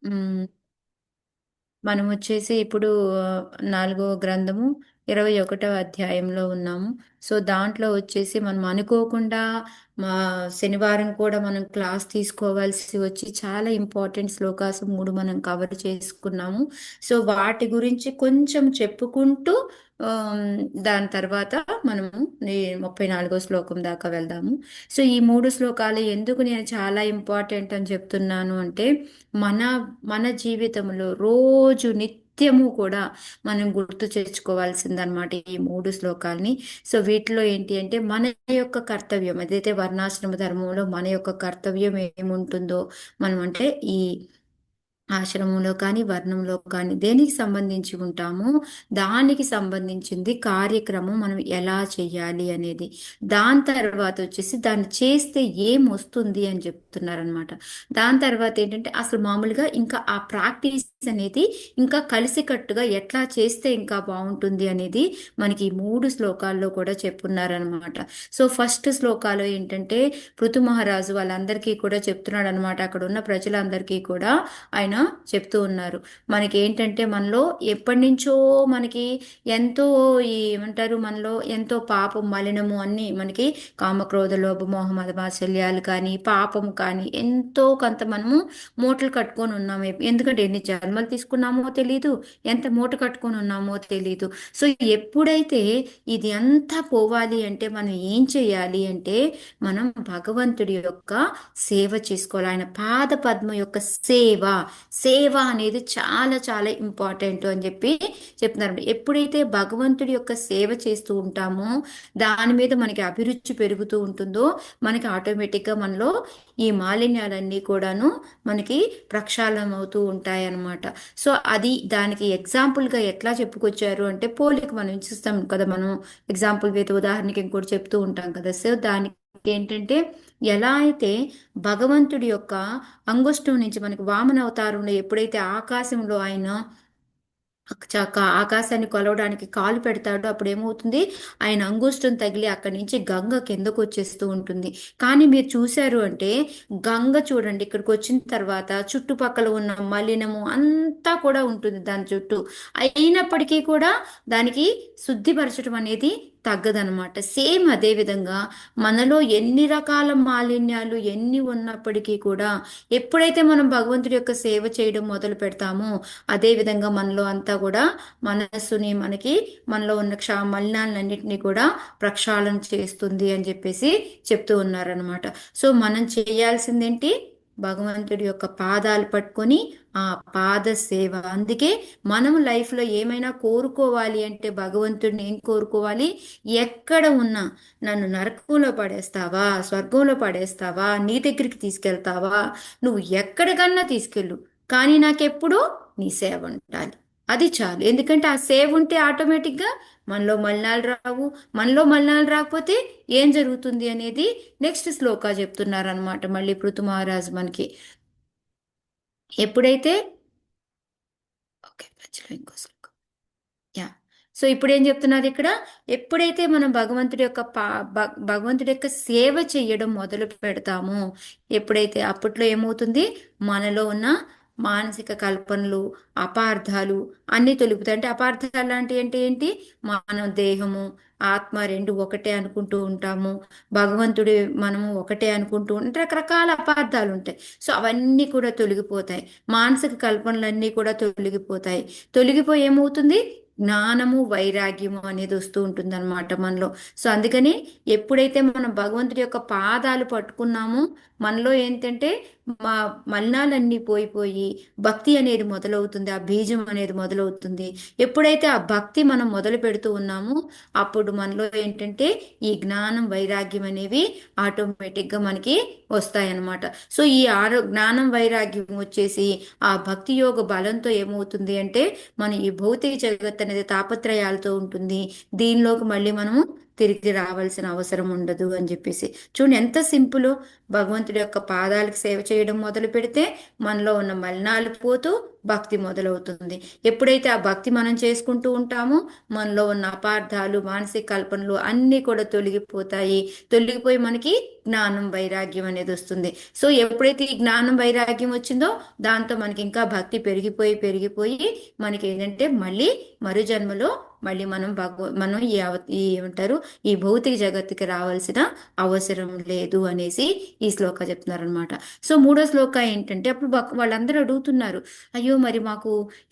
హ్మ్. మనమొచ్చేసి ఇప్పుడు నాలుగో గ్రంథము 21వ అధ్యాయంలో ఉన్నాము. సో, దాంట్లో వచ్చేసి మనం అనుకోకుండా మా శనివారం కూడా మనం క్లాస్ తీసుకోవాల్సి వచ్చి చాలా ఇంపార్టెంట్ శ్లోకాస్ 3 మనం కవర్ చేసుకున్నాము. సో, వాటి గురించి కొంచెం చెప్పుకుంటూ ఆహ్, దాని తర్వాత మనము ఈ 34 శ్లోకం దాకా వెళ్దాము. సో, ఈ 3 శ్లోకాలు ఎందుకు నేను చాలా ఇంపార్టెంట్ అని చెప్తున్నాను అంటే మన మన జీవితంలో రోజు నిత్యము కూడా మనం గుర్తు తెచ్చుకోవాల్సిందనమాట ఈ 3 శ్లోకాల్ని. సో వీటిలో ఏంటి అంటే మన యొక్క కర్తవ్యం ఏదైతే వర్ణాశ్రమ ధర్మంలో మన యొక్క కర్తవ్యం ఏముంటుందో మనం అంటే ఈ ఆశ్రమంలో కానీ వర్ణంలో కానీ దేనికి సంబంధించి ఉంటామో దానికి సంబంధించింది కార్యక్రమం మనం ఎలా చేయాలి అనేది. దాని తర్వాత వచ్చేసి దాన్ని చేస్తే ఏం వస్తుంది అని చెప్తున్నారనమాట. దాని తర్వాత ఏంటంటే అసలు మామూలుగా ఇంకా ఆ ప్రాక్టీస్ అనేది ఇంకా కలిసికట్టుగా ఎట్లా చేస్తే ఇంకా బాగుంటుంది అనేది మనకి ఈ 3 శ్లోకాల్లో కూడా చెప్పున్నారనమాట. సో ఫస్ట్ శ్లోకాలో ఏంటంటే పృథు మహారాజు వాళ్ళందరికీ కూడా చెప్తున్నాడు అనమాట. అక్కడ ఉన్న ప్రజలందరికీ కూడా ఆయన చెప్తూ ఉన్నారు. మనకి ఏంటంటే మనలో ఎప్పటి నుంచో మనకి ఎంతో ఈ ఏమంటారు మనలో ఎంతో పాపం మలినము అన్ని మనకి కామక్రోధ లోభ మోహ మద మాత్సర్యాలు కానీ పాపము కానీ ఎంతో కొంత మనము మూటలు కట్టుకొని ఉన్నాము. ఎందుకంటే ఎన్ని జన్మలు తీసుకున్నామో తెలీదు, ఎంత మూట కట్టుకొని ఉన్నామో తెలీదు. సో ఎప్పుడైతే ఇది అంతా పోవాలి అంటే మనం ఏం చేయాలి అంటే మనం భగవంతుడి యొక్క సేవ చేసుకోవాలి. ఆయన పాద పద్మ యొక్క సేవ సేవ అనేది చాలా చాలా ఇంపార్టెంట్ అని చెప్పి చెప్తున్నారు. ఎప్పుడైతే భగవంతుడి యొక్క సేవ చేస్తూ ఉంటామో దాని మీద మనకి అభిరుచి పెరుగుతూ ఉంటుందో మనకి ఆటోమేటిక్గా మనలో ఈ మాలిన్యాలన్నీ కూడాను మనకి ప్రక్షాళన అవుతూ ఉంటాయి అన్నమాట. సో అది దానికి ఎగ్జాంపుల్గా ఎట్లా చెప్పుకొచ్చారు అంటే పోలిక మనం చూస్తాం కదా, మనం ఎగ్జాంపుల్ అయితే ఉదాహరణకి ఇంకోటి చెప్తూ ఉంటాం కదా. సో దానికి ఏంటంటే ఎలా అయితే భగవంతుడి యొక్క అంగుష్టం నుంచి మనకి వామన అవతారంలో ఎప్పుడైతే ఆకాశంలో ఆయన ఆకాశాన్ని కొలవడానికి కాలు పెడతాడో అప్పుడు ఏమవుతుంది, ఆయన అంగుష్టం తగిలి అక్కడి నుంచి గంగ కిందకు వచ్చేస్తూ ఉంటుంది. కానీ మీరు చూశారు అంటే గంగ చూడండి ఇక్కడికి వచ్చిన తర్వాత చుట్టుపక్కల ఉన్న మలినము అంతా కూడా ఉంటుంది దాని చుట్టూ. అయినప్పటికీ కూడా దానికి శుద్ధిపరచడం అనేది తగ్గదనమాట. సేమ్ అదే విధంగా మనలో ఎన్ని రకాల మాలిన్యాలు ఎన్ని ఉన్నప్పటికీ కూడా ఎప్పుడైతే మనం భగవంతుడి యొక్క సేవ చేయడం మొదలు పెడతామో అదే విధంగా మనలో అంతా కూడా మనస్సుని మనకి మనలో ఉన్న మలినాలన్నింటినీ కూడా ప్రక్షాళన చేస్తుంది అని చెప్పేసి చెప్తూ ఉన్నారనమాట. సో మనం చేయాల్సిందేంటి, భగవంతుడి యొక్క పాదాలు పట్టుకొని ఆ పాద సేవ. అందుకే మనం లైఫ్లో ఏమైనా కోరుకోవాలి అంటే భగవంతుడిని ఏం కోరుకోవాలి, ఎక్కడ ఉన్నా నన్ను నరకంలో పడేస్తావా స్వర్గంలో పడేస్తావా నీ దగ్గరికి తీసుకెళ్తావా, నువ్వు ఎక్కడికన్నా తీసుకెళ్ళు, కానీ నాకెప్పుడు నీ సేవ ఉండాలి. అది చాలు. ఎందుకంటే ఆ సేవ ఉంటే ఆటోమేటిక్గా మనలో మలినాలు రావు. మనలో మలినాలు రాకపోతే ఏం జరుగుతుంది అనేది నెక్స్ట్ శ్లోకా చెప్తున్నారనమాట మళ్ళీ పృథు మహారాజు మనకి. ఎప్పుడైతే ఓకే మధ్యలో ఇంకో శ్లోకం. యా. సో ఇప్పుడు ఏం చెప్తున్నారు ఇక్కడ, ఎప్పుడైతే మనం భగవంతుడి యొక్క భగవంతుడి యొక్క సేవ చేయడం మొదలు పెడతామో ఎప్పుడైతే అప్పట్లో ఏమవుతుంది మనలో ఉన్న మానసిక కల్పనలు అపార్థాలు అన్నీ తొలుగుతాయి. అంటే అపార్థాలు లాంటి అంటే ఏంటి, మనం దేహము ఆత్మ రెండు ఒకటే అనుకుంటూ ఉంటాము, భగవంతుడి మనము ఒకటే అనుకుంటూ ఉంటే రకరకాల అపార్థాలు ఉంటాయి. సో అవన్నీ కూడా తొలగిపోతాయి. మానసిక కల్పనలన్నీ కూడా తొలగిపోతాయి. తొలగిపోయి ఏమవుతుంది, జ్ఞానము వైరాగ్యము అనేది వస్తూ ఉంటుంది అనమాట మనలో. సో అందుకని ఎప్పుడైతే మనం భగవంతుడి యొక్క పాదాలు పట్టుకున్నామో మనలో ఏంటంటే మా మలినాలన్నీ పోయిపోయి భక్తి అనేది మొదలవుతుంది, ఆ బీజం అనేది మొదలవుతుంది. ఎప్పుడైతే ఆ భక్తి మనం మొదలు పెడుతూ ఉన్నామో అప్పుడు మనలో ఏంటంటే ఈ జ్ఞానం వైరాగ్యం అనేవి ఆటోమేటిక్గా మనకి వస్తాయన్నమాట. సో ఈ జ్ఞానం వైరాగ్యం వచ్చేసి ఆ భక్తి యోగ బలంతో ఏమవుతుంది అంటే మన ఈ భౌతిక జగత్ అనేది తాపత్రయాలతో ఉంటుంది, దీనిలోకి మళ్ళీ మనము తిరిగి రావాల్సిన అవసరం ఉండదు అని చెప్పేసి. చూడండి ఎంత సింపుల్. భగవంతుడి యొక్క పాదాలకు సేవ చేయడం మొదలు పెడితే మనలో ఉన్న మలినాలు పోతూ భక్తి మొదలవుతుంది. ఎప్పుడైతే ఆ భక్తి మనం చేసుకుంటూ ఉంటామో మనలో ఉన్న అపార్థాలు, మానసిక కల్పనలు అన్నీ కూడా తొలగిపోతాయి. తొలగిపోయి మనకి జ్ఞానం, వైరాగ్యం అనేది వస్తుంది. సో ఎప్పుడైతే ఈ జ్ఞానం, వైరాగ్యం వచ్చిందో దాంతో మనకి ఇంకా భక్తి పెరిగిపోయి పెరిగిపోయి మనకి ఏంటంటే మళ్ళీ మరు జన్మలో మళ్ళీ మనం ఈ ఏమంటారు, ఈ భౌతిక జగత్తుకి రావాల్సిన అవసరం లేదు అనేసి ఈ శ్లోక చెప్తున్నారు అనమాట. సో మూడో శ్లోక ఏంటంటే అప్పుడు వాళ్ళందరూ అడుగుతున్నారు, అయ్యో మరి మాకు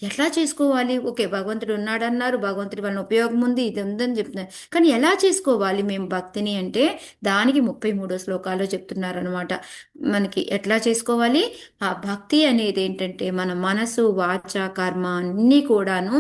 ఎట్లా చేసుకోవాలి? ఓకే, భగవంతుడు ఉన్నాడన్నారు, భగవంతుడి వలన ఉపయోగం ఉంది, ఇది ఉందని చెప్తున్నారు, కానీ ఎలా చేసుకోవాలి మేము భక్తిని అంటే దానికి 33 శ్లోకాల్లో చెప్తున్నారనమాట. మనకి ఎట్లా చేసుకోవాలి ఆ భక్తి అనేది ఏంటంటే మన మనసు, వాచ, కర్మ అన్నీ కూడాను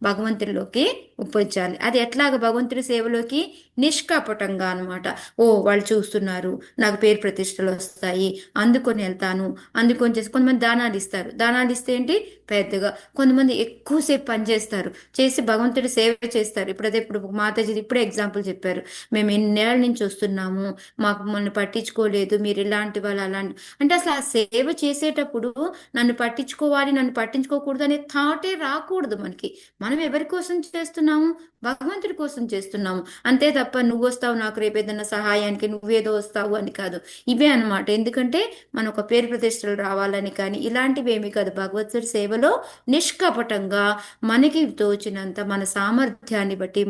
భగవంతుడిలోకి ఉపయోగించాలి. అది ఎట్లాగ భగవంతుడి సేవలోకి? నిష్కపటంగా అనమాట. ఓ వాళ్ళు చూస్తున్నారు, నాకు పేరు ప్రతిష్టలు వస్తాయి, అందుకొని వెళ్తాను, అందుకొని చేసి కొంతమంది దానాలు ఇస్తారు. దానాలు ఇస్తే ఏంటి పెద్దగా, కొంతమంది ఎక్కువసేపు పని చేస్తారు, చేసి భగవంతుడి సేవ చేస్తారు. ఇప్పుడు మాతాజీ ఇప్పుడే ఎగ్జాంపుల్ చెప్పారు, మేము ఎన్నేళ్ళ నుంచి వస్తున్నాము, మాకు మొన్న పట్టించుకోలేదు, మీరు ఇలాంటి వాళ్ళు అలాంటి, అంటే అసలు ఆ సేవ చేసేటప్పుడు నన్ను పట్టించుకోవాలి, నన్ను పట్టించుకోకూడదు అనే థాటే రాకూడదు మనకి. మనం ఎవరి కోసం చేస్తున్నాము? భగవంతుడి కోసం చేస్తున్నాము. అంతే తప్ప నువ్వు వస్తావు నాకు రేపు ఏదైనా సహాయానికి, నువ్వేదో వస్తావు అని కాదు. ఇవే అన్నమాట. ఎందుకంటే మన ఒక పేరు ప్రతిష్టలు రావాలని కానీ ఇలాంటివి ఏమి కాదు. భగవద్గీత సేవలో నిష్కపటంగా మనకి తోచినంత మన సామర్థ్యాన్ని బట్టి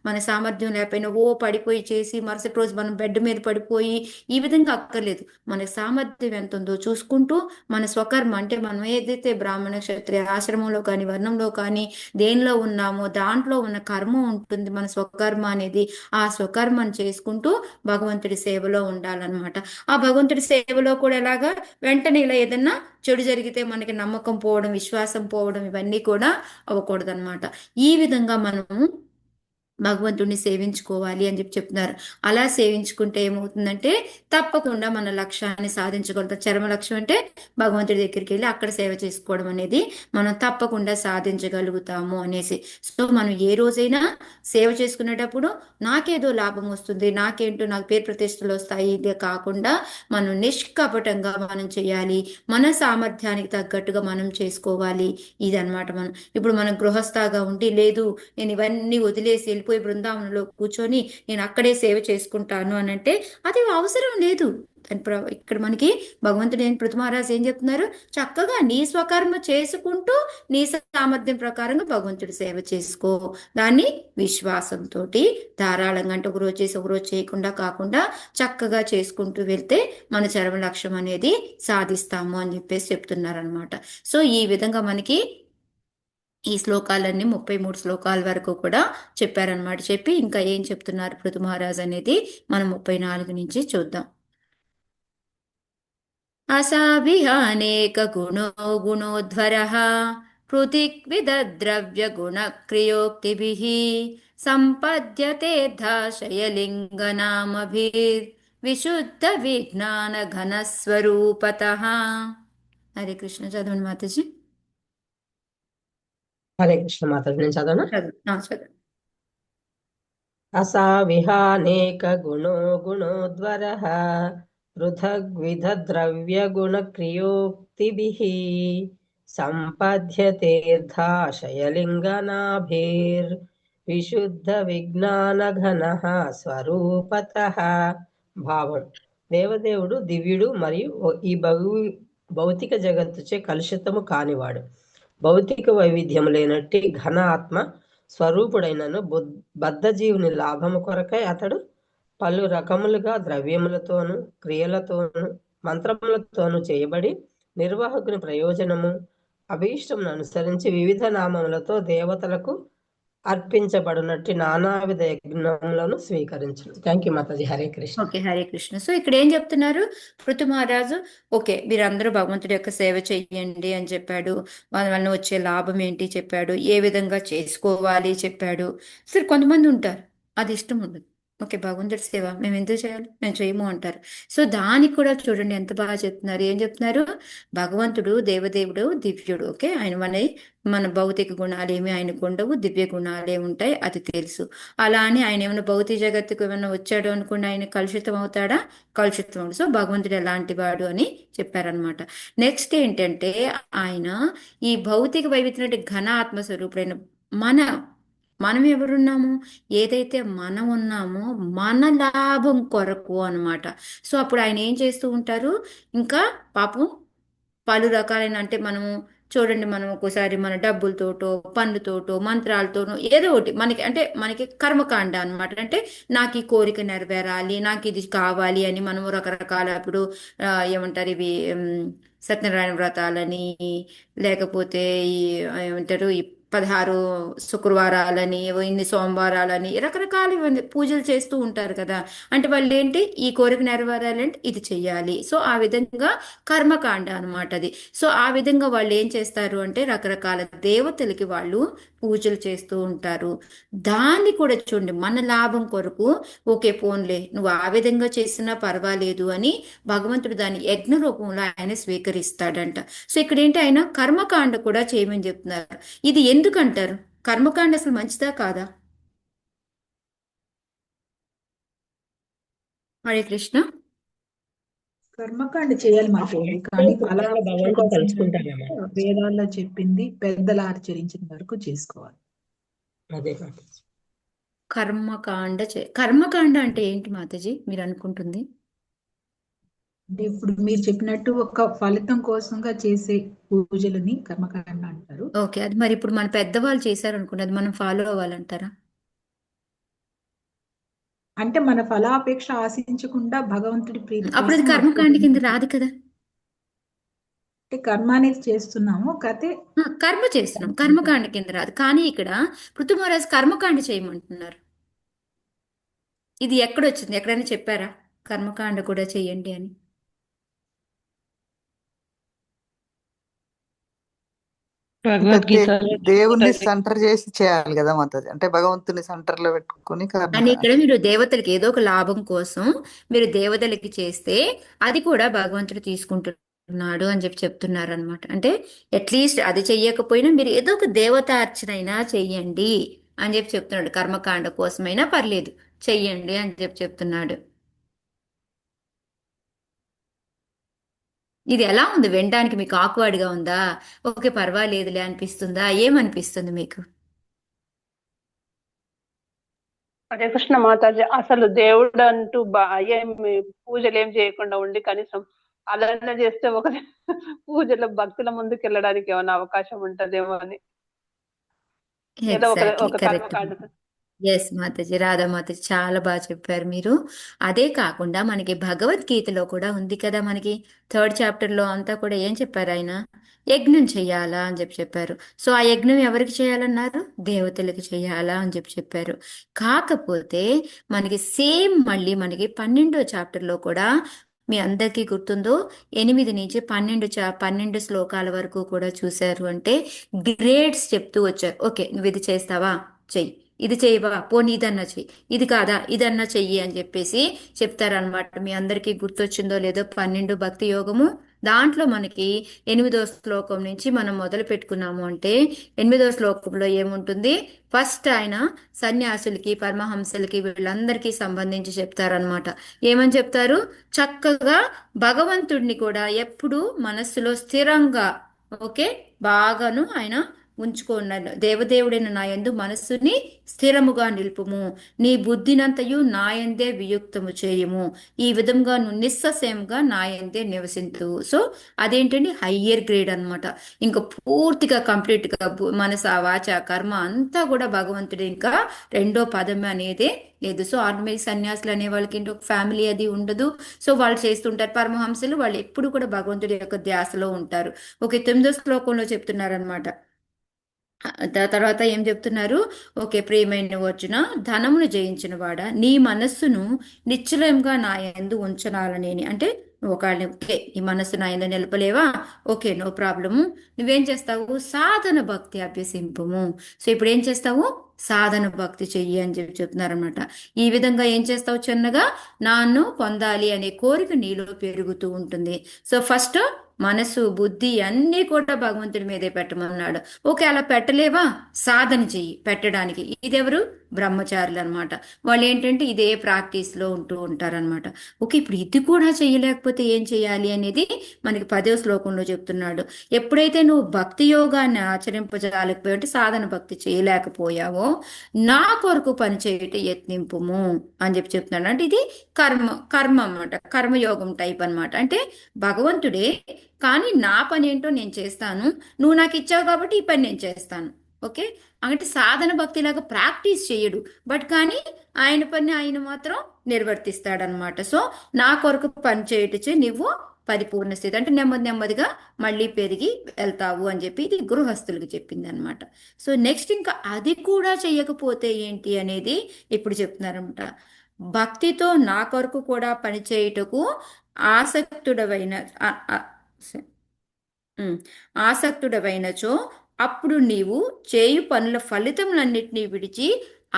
మన సామర్థ్యం లేకపోయినా ఓ పడిపోయి చేసి మరుసటి రోజు మనం బెడ్ మీద పడిపోయి ఈ విధంగా అక్కర్లేదు. మన సామర్థ్యం ఎంత ఉందో చూసుకుంటూ మన స్వకర్మ అంటే మనం ఏదైతే బ్రాహ్మణ, క్షత్రియ ఆశ్రమంలో కానీ వర్ణంలో కానీ దేనిలో ఉన్నామో దాంట్లో ఉన్న కర్మ ఉంటుంది, మన స్వకర్మ అనేది. ఆ స్వకర్మను చేసుకుంటూ భగవంతుడి సేవలో ఉండాలన్నమాట. ఆ భగవంతుడి సేవలో కూడా ఎలాగా వెంటనే ఇలా ఏదన్నా చెడు జరిగితే మనకి నమ్మకం పోవడం, విశ్వాసం పోవడం ఇవన్నీ కూడా అవ్వకూడదు అనమాట. ఈ విధంగా మనము భగవంతుడిని సేవించుకోవాలి అని చెప్తున్నారు. అలా సేవించుకుంటే ఏమవుతుందంటే తప్పకుండా మన లక్ష్యాన్ని సాధించగలుగుతాం. చరమ లక్ష్యం అంటే భగవంతుడి దగ్గరికి వెళ్ళి అక్కడ సేవ చేసుకోవడం అనేది మనం తప్పకుండా సాధించగలుగుతాము అనేసి. సో మనం ఏ రోజైనా సేవ చేసుకునేటప్పుడు నాకేదో లాభం వస్తుంది, నాకేంటో నాకు పేరు ప్రతిష్టలు వస్తాయి ఇదే కాకుండా మనం నిష్కపటంగా మనం చేయాలి, మన సామర్థ్యానికి తగ్గట్టుగా మనం చేసుకోవాలి. ఇదన్నమాట. ఇప్పుడు మనం గృహస్థాగా ఉండి లేదు నేను ఇవన్నీ వదిలేసి వెళ్ళిపోయి బృందావనంలో కూర్చొని నేను అక్కడే సేవ చేసుకుంటాను అని అంటే అది అవసరం లేదు. ఇక్కడ మనకి భగవంతుడు పృథు ఏం చెప్తున్నారు? చక్కగా నీ స్వకర్మ చేసుకుంటూ నీ సామర్థ్యం ప్రకారంగా భగవంతుడి సేవ చేసుకో. దాన్ని విశ్వాసంతో ధారాళంగా, అంటే ఒకరోజు చేసి ఒకరోజు చేయకుండా కాకుండా చక్కగా చేసుకుంటూ వెళ్తే మన చరమ లక్ష్యం అనేది సాధిస్తాము అని చెప్పేసి చెప్తున్నారు అనమాట. సో ఈ విధంగా మనకి ఈ శ్లోకాలన్నీ 33 శ్లోకాల వరకు కూడా చెప్పారనమాట. చెప్పి ఇంకా ఏం చెప్తున్నారు పృథు మహారాజ్ అనేది మనం 34 నుంచి చూద్దాం. అసాభిహానేక గుణో గుణోధ్వరః పృథిగ్విదద్రవ్య గుణ క్రియోక్తిభిః సంపద్యతేర్ధాశయలింగనామభిర్ విశుద్ధ విజ్ఞాన ఘనస్వరూపతః. హరే కృష్ణ. చదవండి మాతాజీ. హరే కృష్ణ మాతాజీ, నేను చదవనా? చదువు. అసావిహానేక గుణో గుణోద్వరః పృథగ్విధ గుణ క్రియోక్తిభిః సంపద్యతేర్ధాశయలింగనాభిర్ విశుద్ధ విజ్ఞాన ఘనః స్వరూపతః. భావం: దేవదేవుడు దివ్యుడు మరియు ఈ భౌతిక జగత్తుచే కలుషితము కానివాడు. భౌతిక వైవిధ్యము లేనట్టి ఘన ఆత్మ స్వరూపుడైనను బద్ధజీవుని లాభము కొరకై అతడు పలు రకములుగా ద్రవ్యములతోనూ క్రియలతోనూ మంత్రములతోనూ చేయబడి నిర్వాహకుని ప్రయోజనము అభీష్టమును అనుసరించి వివిధ నామములతో దేవతలకు అర్పించబడినట్టు నానావిధ యజ్ఞములను స్వీకరించు. Thank you Mataji. Hare Krishna. Okay, Hare Krishna. So ఇక్కడ ఏం చెప్తున్నారు పృథు మహారాజు? ఓకే, మీరందరూ భగవంతుడి యొక్క సేవ చెయ్యండి అని చెప్పాడు. వాళ్ళ వలన వచ్చే లాభం ఏంటి చెప్పాడు, ఏ విధంగా చేసుకోవాలి చెప్పాడు. సరే కొంతమంది ఉంటారు అది ఇష్టం ఉండదు, ఓకే. భగవంతుడి సేవ మేము ఎందుకు చేయాలి? మేము చేయము అంటారు. సో, దానికి కూడా చూడండి ఎంత బాగా చెప్తున్నారు. ఏం చెప్తున్నారు? భగవంతుడు దేవదేవుడు, దివ్యుడు. ఓకే. మన భౌతిక గుణాలేమి ఆయనకు ఉండవు. దివ్య గుణాలే ఉంటాయి. అది తెలుసు. అలా అని ఆయన ఏమైనా భౌతిక జగత్తుకు ఏమైనా వచ్చాడు అనుకోండి ఆయన కలుషితం అవుతాడా? కలుషితం అవడు. సో, భగవంతుడు ఎలాంటి వాడు అని చెప్పారనమాట. నెక్స్ట్ ఏంటంటే ఆయన ఈ భౌతిక వైవిధ్యం ఘన ఆత్మస్వరూపుడైన మన మనం ఎవరున్నాము? ఏదైతే మనం ఉన్నామో మన లాభం కొరకు అన్నమాట. సో అప్పుడు ఆయన ఏం చేస్తూ ఉంటారు? ఇంకా పాపం పలు రకాలైన అంటే మనము చూడండి మనం ఒక్కోసారి మన డబ్బులతోటో పనులతోటో మంత్రాలతోనో ఏదో ఒకటి మనకి అంటే మనకి కర్మకాండ అన్నమాట. అంటే నాకు ఈ కోరిక నెరవేరాలి, నాకు ఇది కావాలి అని మనము రకరకాల ఇప్పుడు ఏమంటారు ఇవి సత్యనారాయణ వ్రతాలని, లేకపోతే ఈ ఏమంటారు ఈ 16 శుక్రవారాలని ఇన్ని సోమవారాలని రకరకాల పూజలు చేస్తూ ఉంటారు కదా. అంటే వాళ్ళు ఏంటి ఈ కోరిక నెరవేరాలంటే ఇది చెయ్యాలి. సో ఆ విధంగా కర్మకాండ అనమాట అది. సో ఆ విధంగా వాళ్ళు ఏం చేస్తారు అంటే రకరకాల దేవతలకి వాళ్ళు పూజలు చేస్తూ ఉంటారు. దాన్ని కూడా చూడండి మన లాభం కొరకు ఓకే పోన్లే నువ్వు ఆ విధంగా చేసినా పర్వాలేదు అని భగవంతుడు దాని యజ్ఞ రూపంలో ఆయన స్వీకరిస్తాడంట. సో ఇక్కడ ఏంటి ఆయన కర్మకాండ కూడా చేయమని చెప్తున్నారు. ఇది ఎందుకంటారు? కర్మకాండ అసలు మంచిదా కాదా? హరే కృష్ణ. కర్మకాండ చేయాలి మాకేమి, కానీ కృతజ్ఞతగా ఫలాపేక్ష భగవంతుని కోసం తలుచుకుంటారేమో. ఏంటంటే వేదాల్లో చెప్పింది పెద్దలు ఆచరించిన వరకు చేసుకోవాలి. అదే మాతాజీ. కర్మకాండ అంటే ఏంటి మాతాజీ మీరు అనుకుంటుంది? అంటే ఇప్పుడు మీరు చెప్పినట్టు ఒక ఫలితం కోసంగా చేసే పూజలని కర్మకాండ అంటారు. ఓకే. అది మరి ఇప్పుడు మన పెద్దవాళ్ళు చేశారు అనుకోండి అది మనం ఫాలో అవ్వాలంటారా? అంటే మన ఫలాపేక్ష ఆశించకుండా భగవంతుడి ప్రీతి అప్పుడు అది కోసం ఆ కర్మకాండ పూజని కింద రాదు కదా. అంటే కర్మ అనేది చేస్తున్నాము కతే. కర్మ చేస్తున్నాం, కర్మకాండ కింద రాదు. కానీ ఇక్కడ పృథు కర్మకాండ చేయమంటున్నారు. ఇది ఎక్కడొచ్చింది? ఎక్కడైనా చెప్పారా కర్మకాండ కూడా చెయ్యండి అని? అంటే భగవద్గీతలో దేవుణ్ణి మాతాజీ. సెంటర్ చేసి చేయాలి కదా మాతాజీ, అంటే భగవంతుని సెంటర్ లో పెట్టుకుని అని ఇక్కడ మీరు దేవతలకి ఏదో ఒక లాభం కోసం మీరు దేవతలకి చేస్తే అది కూడా భగవంతుడు తీసుకుంటున్నాడు అని చెప్పి చెప్తున్నారు అనమాట. అంటే అట్లీస్ట్ అది చెయ్యకపోయినా మీరు ఏదో ఒక దేవత అర్చన అయినా చెయ్యండి అని చెప్పి చెప్తున్నాడు. కర్మకాండ కోసమైనా పర్లేదు చెయ్యండి అని చెప్పి చెప్తున్నాడు. ఇది ఎలా ఉంది వినడానికి? మీకు ఆక్వర్డ్గా ఉందా? ఓకే పర్వాలేదులే అనిపిస్తుందా? ఏమనిపిస్తుంది మీకు? హరే కృష్ణ మాతాజీ, అసలు దేవుడు అంటూ ఏం పూజలు ఏం చేయకుండా ఉండి కనీసం అలా చేస్తే ఒక పూజల భక్తుల ముందుకు వెళ్ళడానికి ఏమైనా అవకాశం ఉంటదేమో అని ఏదో ఒక ఎగ్జాక్ట్లీ ఒక కరెక్ట్. కర్మకాండ. ఎస్ మాతాజీ, రాధా మాతాజీ చాలా బాగా చెప్పారు మీరు. అదే కాకుండా మనకి భగవద్గీతలో కూడా ఉంది కదా, మనకి 3rd చాప్టర్లో అంతా కూడా ఏం చెప్పారు ఆయన? యజ్ఞం చెయ్యాలా అని చెప్పి చెప్పారు. సో ఆ యజ్ఞం ఎవరికి చేయాలన్నారు? దేవతలకి చేయాలా అని చెప్పి చెప్పారు. కాకపోతే మనకి సేమ్ మళ్ళీ మనకి 12వ చాప్టర్లో కూడా మీ అందరికీ గుర్తుందో 8 నుంచి 12 శ్లోకాల వరకు కూడా చూశారు అంటే గ్రేడ్స్ చెప్తూ వచ్చారు. ఓకే నువ్వు ఇది చేస్తావా, చెయ్యి. ఇది చేయవా, పోనీ ఇదన్నా చెయ్యి. ఇది కాదా, ఇదన్నా చెయ్యి అని చెప్పేసి చెప్తారనమాట. మీ అందరికీ గుర్తొచ్చిందో లేదో 12 భక్తి యోగము. దాంట్లో మనకి 8వ శ్లోకం నుంచి మనం మొదలు పెట్టుకున్నాము అంటే 8వ శ్లోకంలో ఏముంటుంది? ఫస్ట్ ఆయన సన్యాసులకి పరమహంసలకి వీళ్ళందరికీ సంబంధించి చెప్తారనమాట. ఏమని చెప్తారు? చక్కగా భగవంతుడిని కూడా ఎప్పుడూ మనస్సులో స్థిరంగా ఓకే బాగాను ఆయన ఉంచుకున్నాను. దేవదేవుడైన నా యందు మనస్సుని స్థిరముగా నిలుపుము, నీ బుద్ధినంతయు నాయందే వియుక్తము చేయుము, ఈ విధంగా నువ్వు నిస్ససేముగా నాయందే నివసించు. సో అదేంటండి హయ్యర్ గ్రేడ్ అన్నమాట. ఇంకా పూర్తిగా కంప్లీట్గా మనస వాచ కర్మ అంతా కూడా భగవంతుడు, ఇంకా రెండో పదం అనేదే లేదు. సో ఆర్మీ సన్యాసులు అనే వాళ్ళకి ఏంటి ఒక ఫ్యామిలీ అది ఉండదు. సో వాళ్ళు చేస్తుంటారు. పరమహంసలు వాళ్ళు ఎప్పుడు కూడా భగవంతుడి యొక్క ధ్యాసలో ఉంటారు. ఓకే 9వ శ్లోకంలో చెప్తున్నారనమాట. తర్వాత ఏం చెప్తున్నారు? ఓకే ప్రియమైన అర్జున, ధనమును జయించిన వాడా నీ మనస్సును నిశ్చలంగా నా యందు ఉంచనాలనేని. అంటే నువ్వు ఒకళ్ళని ఓకే నీ మనస్సు నా యందు నిలపలేవా, ఓకే నో ప్రాబ్లము. నువ్వేం చేస్తావు? సాధన భక్తి అభ్యసింపము. సో ఇప్పుడు ఏం చేస్తావు? సాధన భక్తి చెయ్యి అని చెప్పి చెప్తున్నారనమాట. ఈ విధంగా ఏం చేస్తావు, చిన్నగా నాన్ను పొందాలి అనే కోరిక నీలో పెరుగుతూ ఉంటుంది. సో ఫస్ట్ మనసు బుద్ధి అన్నీ కూడా భగవంతుడి మీదే పెట్టమన్నాడు. ఓకే, అలా పెట్టలేవా, సాధన చెయ్యి పెట్టడానికి. ఇదెవరు, బ్రహ్మచారులు అనమాట. వాళ్ళు ఏంటంటే ఇదే ప్రాక్టీస్లో ఉంటూ ఉంటారనమాట. ఓకే, ఇప్పుడు ఇది కూడా చేయలేకపోతే ఏం చేయాలి అనేది మనకి 10వ శ్లోకంలో చెప్తున్నాడు. ఎప్పుడైతే నువ్వు భక్తి యోగాన్ని ఆచరింపజాలకపోయి సాధన భక్తి చేయలేకపోయావో నా కొరకు పని చేయట యత్నింపుము అని చెప్పి చెప్తున్నాడు. అంటే ఇది కర్మ కర్మ అన్నమాట, కర్మయోగం టైప్ అన్నమాట. అంటే భగవంతుడే, కానీ నా పని ఏంటో నేను చేస్తాను, నువ్వు నాకు ఇచ్చావు కాబట్టి ఈ పని నేను చేస్తాను. ఓకే, అంటే సాధన భక్తిలాగా ప్రాక్టీస్ చేయడు, బట్ కానీ ఆయన పని ఆయన మాత్రం నిర్వర్తిస్తాడనమాట. సో నా కొరకు పని చేయటచే నువ్వు పరిపూర్ణ స్థితి అంటే నెమ్మది నెమ్మదిగా మళ్ళీ పెరిగి వెళ్తావు అని చెప్పి ఇది గృహస్థులకు చెప్పింది అనమాట. సో నెక్స్ట్ ఇంకా అది కూడా చేయకపోతే ఏంటి అనేది ఇప్పుడు చెప్తున్నారనమాట. భక్తితో నా కొరకు కూడా పని చేయుటకు ఆసక్తుడవైన ఆ- ఆ- ఉమ్, ఆసక్తుడవైనచో అప్పుడు నీవు చేయు పనుల ఫలితములన్నిటినీ విడిచి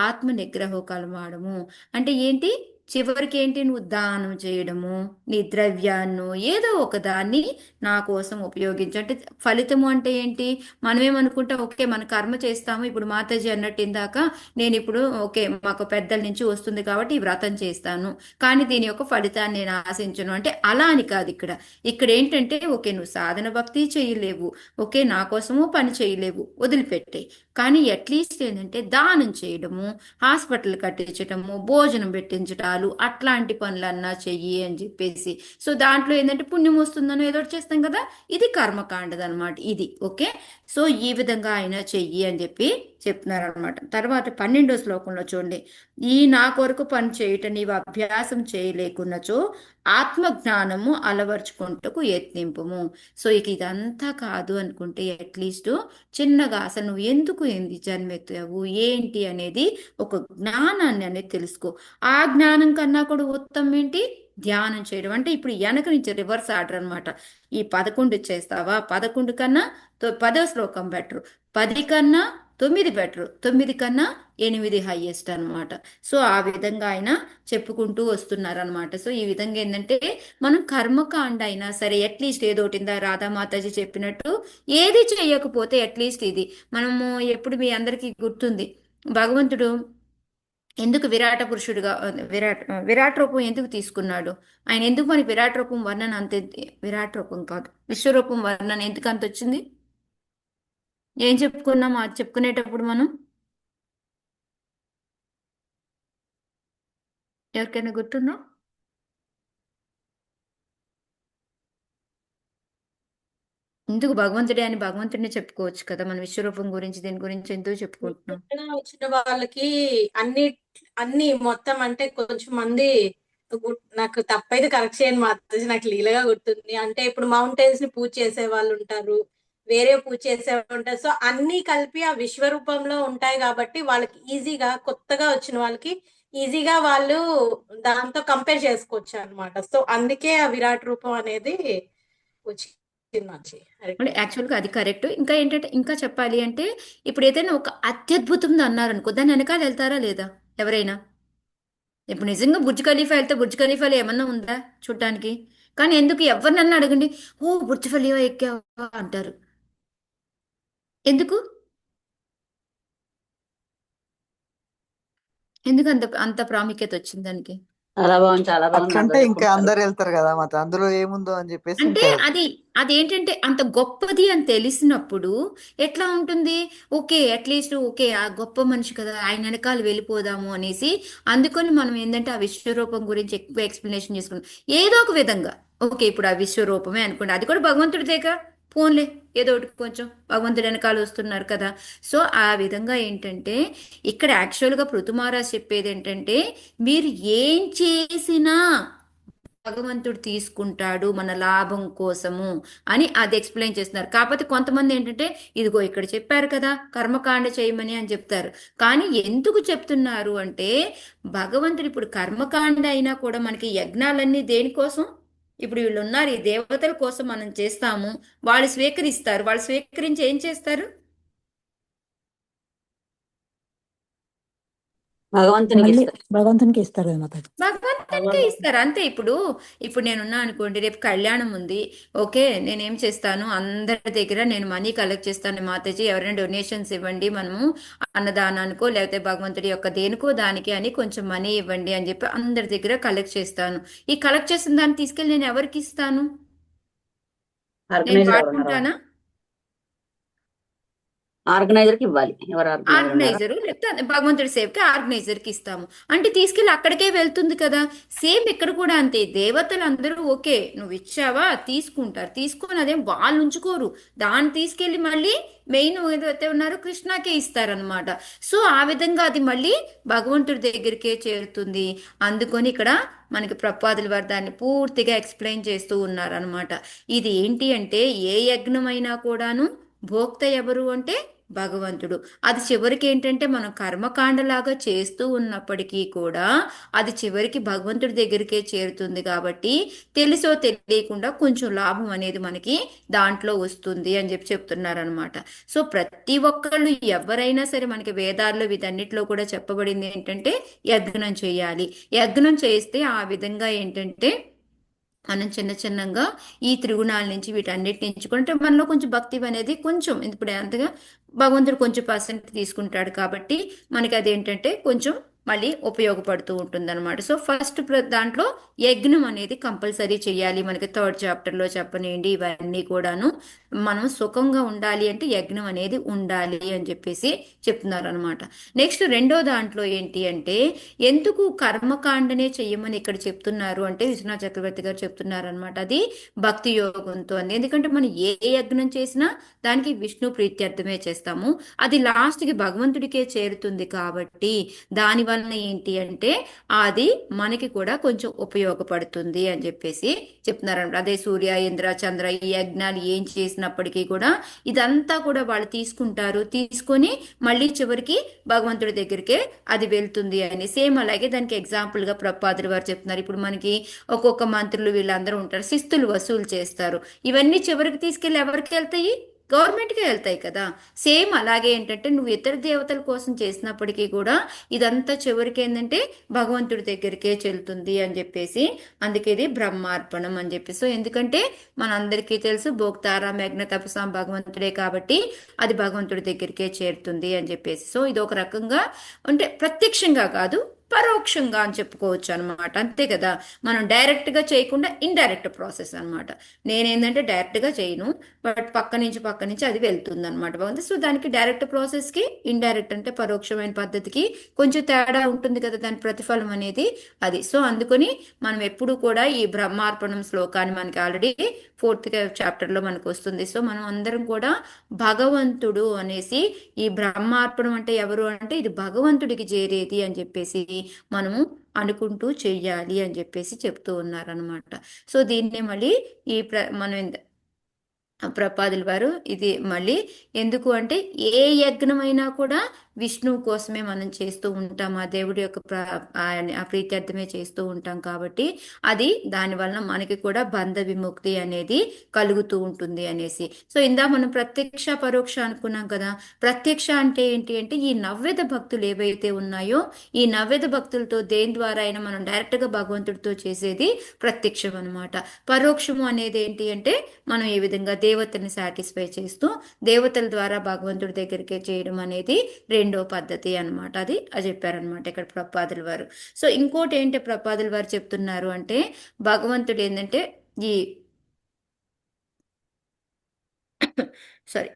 ఆత్మ నిగ్రహం కలవాడము. అంటే ఏంటి, చివరికి ఏంటి, నువ్వు దానం చేయడము, నీ ద్రవ్యాన్ని ఏదో ఒక దాన్ని నా కోసం ఉపయోగించు. అంటే ఫలితము అంటే ఏంటి, మనమేమనుకుంటాం, ఓకే మన కర్మ చేస్తాము, ఇప్పుడు మాతాజీ అన్నట్టు ఇందాక నేను ఇప్పుడు ఓకే మాకు పెద్దల నుంచి వస్తుంది కాబట్టి ఈ వ్రతం చేస్తాను, కానీ దీని యొక్క ఫలితాన్ని నేను ఆశించను అంటే అలా అని కాదు. ఇక్కడ ఇక్కడ ఏంటంటే ఓకే నువ్వు సాధన భక్తి చేయలేవు, ఓకే నా కోసము పని చేయలేవు, వదిలిపెట్టే. కానీ అట్లీస్ట్ ఏంటంటే దానం చేయడము, హాస్పిటల్ కట్టించటము, భోజనం పెట్టించటాలు, అట్లాంటి పనులన్నా చెయ్యి అని చెప్పేసి. సో దాంట్లో ఏంటంటే పుణ్యం వస్తుందని ఏదో ఒకటి చేస్తాం కదా, ఇది కర్మకాండది అనమాట ఇది. ఓకే, సో ఈ విధంగా ఆయన చెయ్యి అని చెప్పి చెప్తున్నారు అనమాట. తర్వాత 12వ శ్లోకంలో చూడండి, ఈ నా కొరకు పని చేయట నీవు అభ్యాసం చేయలేకున్నచో ఆత్మజ్ఞానము అలవర్చుకుంటకు యత్నింపుము. సో ఇక ఇదంతా కాదు అనుకుంటే అట్లీస్ట్ చిన్నగా అసలు నువ్వు ఎందుకు ఏంది జన్మెత్తావు ఏంటి అనేది ఒక జ్ఞానాన్ని అనేది తెలుసుకో. ఆ జ్ఞానం కన్నా కూడా ఉత్తమం ఏంటి, ధ్యానం చేయడం. అంటే ఇప్పుడు వెనక నుంచి రివర్స్ ఆర్డర్ అనమాట. ఈ 11 చేస్తావా, 11 కన్నా 10వ శ్లోకం బెటర్, 10 కన్నా 9 బెటర్, 9 కన్నా 8 హైయెస్ట్ అనమాట. సో ఆ విధంగా ఆయన చెప్పుకుంటూ వస్తున్నారనమాట. సో ఈ విధంగా ఏంటంటే మనం కర్మకాండ అయినా సరే అట్లీస్ట్ ఏదో ఒకటిందా రాధామాతాజీ చెప్పినట్టు ఏది చేయకపోతే అట్లీస్ట్ ఇది మనము ఎప్పుడు మీ అందరికీ గుర్తుంది, భగవంతుడు ఎందుకు విరాట పురుషుడుగా విరాట్ రూపం ఎందుకు తీసుకున్నాడు, ఆయన ఎందుకు మనకి విరాట్ రూపం వర్ణన అంత, విరాట్ రూపం కాదు విశ్వరూపం వర్ణన ఎందుకు అంత వచ్చింది, ఏం చెప్పుకున్నాం అది చెప్పుకునేటప్పుడు మనం, ఎవరికైనా గుర్తుందో? ఎందుకు భగవంతుడే అని భగవంతుడిని చెప్పుకోవచ్చు కదా, మన విశ్వరూపం గురించి దీని గురించి ఎందుకు చెప్పుకుంటున్నాం. కొత్తగా వచ్చిన వాళ్ళకి అన్ని అన్ని మొత్తం అంటే కొంచెం మంది నాకు తప్పైతే కరెక్ట్ చేయండి మాతాజీ, నాకు లీలగా గుర్తుంది. అంటే ఇప్పుడు మౌంటైన్స్ ని పూజ చేసే వాళ్ళు ఉంటారు, వేరే పూజ చేసే వాళ్ళు ఉంటారు. సో అన్ని కలిపి ఆ విశ్వరూపంలో ఉంటాయి కాబట్టి వాళ్ళకి ఈజీగా, కొత్తగా వచ్చిన వాళ్ళకి ఈజీగా వాళ్ళు దాంతో కంపేర్ చేసుకోవచ్చు అన్నమాట. సో అందుకే ఆ విరాట్ రూపం అనేది వచ్చింది. అంటే యాక్చువల్గా అది కరెక్ట్. ఇంకా ఏంటంటే ఇంకా చెప్పాలి అంటే ఇప్పుడు ఏదైనా ఒక అత్యద్భుతం అన్నారనుకో దాని వెనకాల వెళ్తారా లేదా ఎవరైనా? ఇప్పుడు నిజంగా బుర్జ్ ఖలీఫా వెళ్తే బుర్జ్ ఖలీఫాలో ఏమన్నా ఉందా చూడటానికి? కానీ ఎందుకు ఎవరినన్నా అడగండి, ఓ బుర్జ్ ఖలీఫా ఎక్కావా అంటారు. ఎందుకు ఎందుకు అంత అంత ప్రాముఖ్యత వచ్చింది దానికి? చాలా బాగుంది, చాలా బాగుంది అట్లంటే మాతాజీ. ఇంకా అందరు వెళ్తారు కదా మాత, అందులో ఏముందో అని చెప్పేసి అంటే ఇంకా అదేంటంటే అంత గొప్పది అని తెలిసినప్పుడు ఎట్లా ఉంటుంది, ఓకే అట్లీస్ట్ ఓకే ఆ గొప్ప మనిషి కదా ఆయన వెనకాల వెళ్ళిపోదాము అనేసి, అందుకని మనం ఏంటంటే ఆ విశ్వరూపం గురించి ఎక్కువ ఎక్స్ప్లెనేషన్ చేసుకున్నాం ఏదో ఒక విధంగా. ఓకే ఇప్పుడు ఆ విశ్వరూపమే అనుకోండి, అది కూడా భగవంతుడిదేగా, పోన్లే ఏదో ఒకటి కొంచెం భగవంతుడి వెనకాల వస్తున్నారు కదా. సో ఆ విధంగా ఏంటంటే ఇక్కడ యాక్చువల్గా పృథుమహారాజ్ చెప్పేది ఏంటంటే మీరు ఏం చేసినా భగవంతుడు తీసుకుంటాడు మన లాభం కోసము అని అది ఎక్స్ప్లెయిన్ చేస్తున్నారు. కాకపోతే కొంతమంది ఏంటంటే ఇదిగో ఇక్కడ చెప్పారు కదా కర్మకాండ చేయమని అని చెప్తారు. కానీ ఎందుకు చెప్తున్నారు అంటే భగవంతుడు ఇప్పుడు కర్మకాండ అయినా కూడా మనకి యజ్ఞాలన్నీ దేనికోసం, ఇప్పుడు వీళ్ళు ఉన్నారు ఈ దేవతల కోసం మనం చేస్తాము, వాళ్ళు స్వీకరిస్తారు, వాళ్ళు స్వీకరించి ఏం చేస్తారు, భగవంతునికి మళ్ళీ ఇస్తారు. భగవంతునికి ఇస్తారు కదా మాతాజీ. భగవంతునికే ఇస్తారు అంతే. ఇప్పుడు నేనున్నా అనుకోండి, రేపు కళ్యాణం ఉంది, ఓకే, నేనేం చేస్తాను, అందరి దగ్గర నేను మనీ కలెక్ట్ చేస్తాను, మాతాజీ ఎవరైనా డొనేషన్స్ ఇవ్వండి, మనము అన్నదానానికో లేకపోతే భగవంతుడి యొక్క దేనికో దానికి అని కొంచెం మనీ ఇవ్వండి అని చెప్పి అందరి దగ్గర కలెక్ట్ చేస్తాను. ఈ కలెక్ట్ చేసిన దాన్ని తీసుకెళ్ళి నేను ఎవరికి ఇస్తాను? నేను ఆర్గనైజర్ ఎవరు ఉన్నారా? వాడుకుంటానా? ఆర్గనైజర్ కి ఇవ్వాలి. ఎవరు ఆర్గనైజర్ ఉన్నారా? ఆర్గనైజరు లేకపోతే భగవంతుడి సేవకి ఆర్గనైజర్కి ఇస్తాము అంటే తీసుకెళ్ళి అక్కడికే వెళ్తుంది కదా. సేమ్ ఇక్కడ కూడా అంతే. దేవతలు అందరూ ఓకే, నువ్వు ఇచ్చావా తీసుకుంటారు, తీసుకొని అదేం వాళ్ళు ఉంచుకోరు, దాన్ని తీసుకెళ్ళి మళ్ళీ మెయిన్ ఏదైతే ఉన్నారో కృష్ణకే ఇస్తారనమాట. సో ఆ విధంగా అది మళ్ళీ భగవంతుడి దగ్గరికే చేరుతుంది. అందుకొని ఇక్కడ మనకి ప్రపాదుల వారు దాన్ని పూర్తిగా ఎక్స్ప్లెయిన్ చేస్తూ ఉన్నారనమాట. ఇది ఏంటి అంటే ఏ యజ్ఞమైనా కూడాను భోక్త ఎవరు అంటే భగవంతుడు. అది చివరికి ఏంటంటే మనం కర్మకాండలాగా చేస్తూ ఉన్నప్పటికీ కూడా అది చివరికి భగవంతుడి దగ్గరికే చేరుతుంది. కాబట్టి తెలుసో తెలియకుండా కొంచెం లాభం అనేది మనకి దాంట్లో వస్తుంది అని చెప్పి చెప్తున్నారనమాట. సో ప్రతి ఒక్కళ్ళు ఎవరైనా సరే మనకి వేదాల్లో వీటన్నిటిలో కూడా చెప్పబడింది ఏంటంటే యజ్ఞం చేయాలి. యజ్ఞం చేస్తే ఆ విధంగా ఏంటంటే మనం చిన్న చిన్నగా ఈ త్రిగుణాల నుంచి వీటన్నిటి నుంచి కొంటే మనలో కొంచెం భక్తి అనేది కొంచెం ఇప్పుడు అంతగా భగవంతుడు కొంచెం పర్సెంట్ తీసుకుంటాడు కాబట్టి మనకి అదేంటంటే కొంచెం మళ్ళీ ఉపయోగపడుతూ ఉంటుంది అనమాట. సో ఫస్ట్ దాంట్లో యజ్ఞం అనేది కంపల్సరీ చేయాలి. మనకి థర్డ్ చాప్టర్లో చెప్పనివ్వండి, ఇవన్నీ కూడాను మనం సుఖంగా ఉండాలి అంటే యజ్ఞం అనేది ఉండాలి అని చెప్పేసి చెప్తున్నారు అనమాట. నెక్స్ట్ రెండో దాంట్లో ఏంటి అంటే ఎందుకు కర్మకాండనే చెయ్యమని ఇక్కడ చెప్తున్నారు అంటే విశ్వనాథ చక్రవర్తి గారు చెప్తున్నారు అనమాట. అది భక్తి యోగంతో అని. ఎందుకంటే మనం ఏ యజ్ఞం చేసినా దానికి విష్ణు ప్రీత్యర్థమే చేస్తాము, అది లాస్ట్కి భగవంతుడికే చేరుతుంది. కాబట్టి దాని వలన ఏంటి అంటే అది మనకి కూడా కొంచెం ఉపయోగపడుతుంది అని చెప్పేసి చెప్తున్నారు. అదే సూర్య ఇంద్ర చంద్ర ఈ యజ్ఞాలు ఏం చేసినప్పటికీ కూడా ఇదంతా కూడా వాళ్ళు తీసుకుంటారు, తీసుకొని మళ్ళీ చివరికి భగవంతుడి దగ్గరికే అది వెళ్తుంది అని. సేమ్ అలాగే దానికి ఎగ్జాంపుల్ గా ప్రపాదులు వారు చెప్తున్నారు. ఇప్పుడు మనకి ఒక్కొక్క మంత్రులు వీళ్ళందరూ ఉంటారు, శిస్తులు వసూలు చేస్తారు, ఇవన్నీ చివరికి తీసుకెళ్ళి ఎవరికి వెళ్తాయి? గవర్నమెంట్కే వెళ్తాయి కదా. సేమ్ అలాగే ఏంటంటే నువ్వు ఇతర దేవతల కోసం చేసినప్పటికీ కూడా ఇదంతా చివరికి ఏంటంటే భగవంతుడి దగ్గరికే చెల్లుతుంది అని చెప్పేసి, అందుకే ఇది బ్రహ్మార్పణం అని చెప్పి. సో ఎందుకంటే మనందరికీ తెలుసు భోక్తారా యజ్ఞ తపసాం భగవంతుడే కాబట్టి అది భగవంతుడి దగ్గరికే చేరుతుంది అని చెప్పేసి. సో ఇది ఒక రకంగా అంటే ప్రత్యక్షంగా కాదు, పరోక్షంగా అని చెప్పుకోవచ్చు అనమాట. అంతే కదా, మనం డైరెక్ట్గా చేయకుండా ఇండైరెక్ట్ ప్రాసెస్ అనమాట. నేనేంటంటే డైరెక్ట్గా చేయను, బట్ పక్క నుంచి అది వెళ్తుంది అనమాట. సో దానికి డైరెక్ట్ ప్రాసెస్కి ఇండైరెక్ట్ అంటే పరోక్షమైన పద్ధతికి కొంచెం తేడా ఉంటుంది కదా, దాని ప్రతిఫలం అనేది అది. సో అందుకని మనం ఎప్పుడు కూడా ఈ బ్రహ్మార్పణం శ్లోకాన్ని మనకి ఆల్రెడీ 4th చాప్టర్లో మనకు వస్తుంది. సో మనం అందరం కూడా భగవంతుడు అనేసి ఈ బ్రహ్మార్పణం అంటే ఎవరు అంటే ఇది భగవంతుడికి చేరేది అని చెప్పేసి మనము అనుకుంటూ చెయ్యాలి అని చెప్పేసి చెప్తూ ఉన్నారనమాట. సో దీన్నే మళ్ళీ మనం ప్రపాదుల వారు ఇది మళ్ళీ ఎందుకు అంటే ఏ యజ్ఞమైనా కూడా విష్ణువు కోసమే మనం చేస్తూ ఉంటాం, ఆ దేవుడి యొక్క ఆ ప్రీత్యర్థమే చేస్తూ ఉంటాం. కాబట్టి అది దానివల్ల మనకి కూడా బంధ విముక్తి అనేది కలుగుతూ ఉంటుంది అనేసి. సో ఇందా మనం ప్రత్యక్ష పరోక్ష అనుకున్నాం కదా. ప్రత్యక్ష అంటే ఏంటి అంటే ఈ నవ్యత భక్తులు ఏవైతే ఉన్నాయో ఈ నవ్యత భక్తులతో దేని ద్వారా అయినా మనం డైరెక్ట్గా భగవంతుడితో చేసేది ప్రత్యక్షం అనమాట. పరోక్షము అనేది ఏంటి అంటే మనం ఏ విధంగా దేవతల్ని సాటిస్ఫై చేస్తూ దేవతల ద్వారా భగవంతుడి దగ్గరికి చేయడం అనేది రెండో పద్ధతి అనమాట. అది చెప్పారనమాట ఇక్కడ ప్రపాదుల వారు. సో ఇంకోటి ఏంటి ప్రపాదుల వారు చెప్తున్నారు అంటే భగవంతుడు ఏంటంటే ఈ సారీ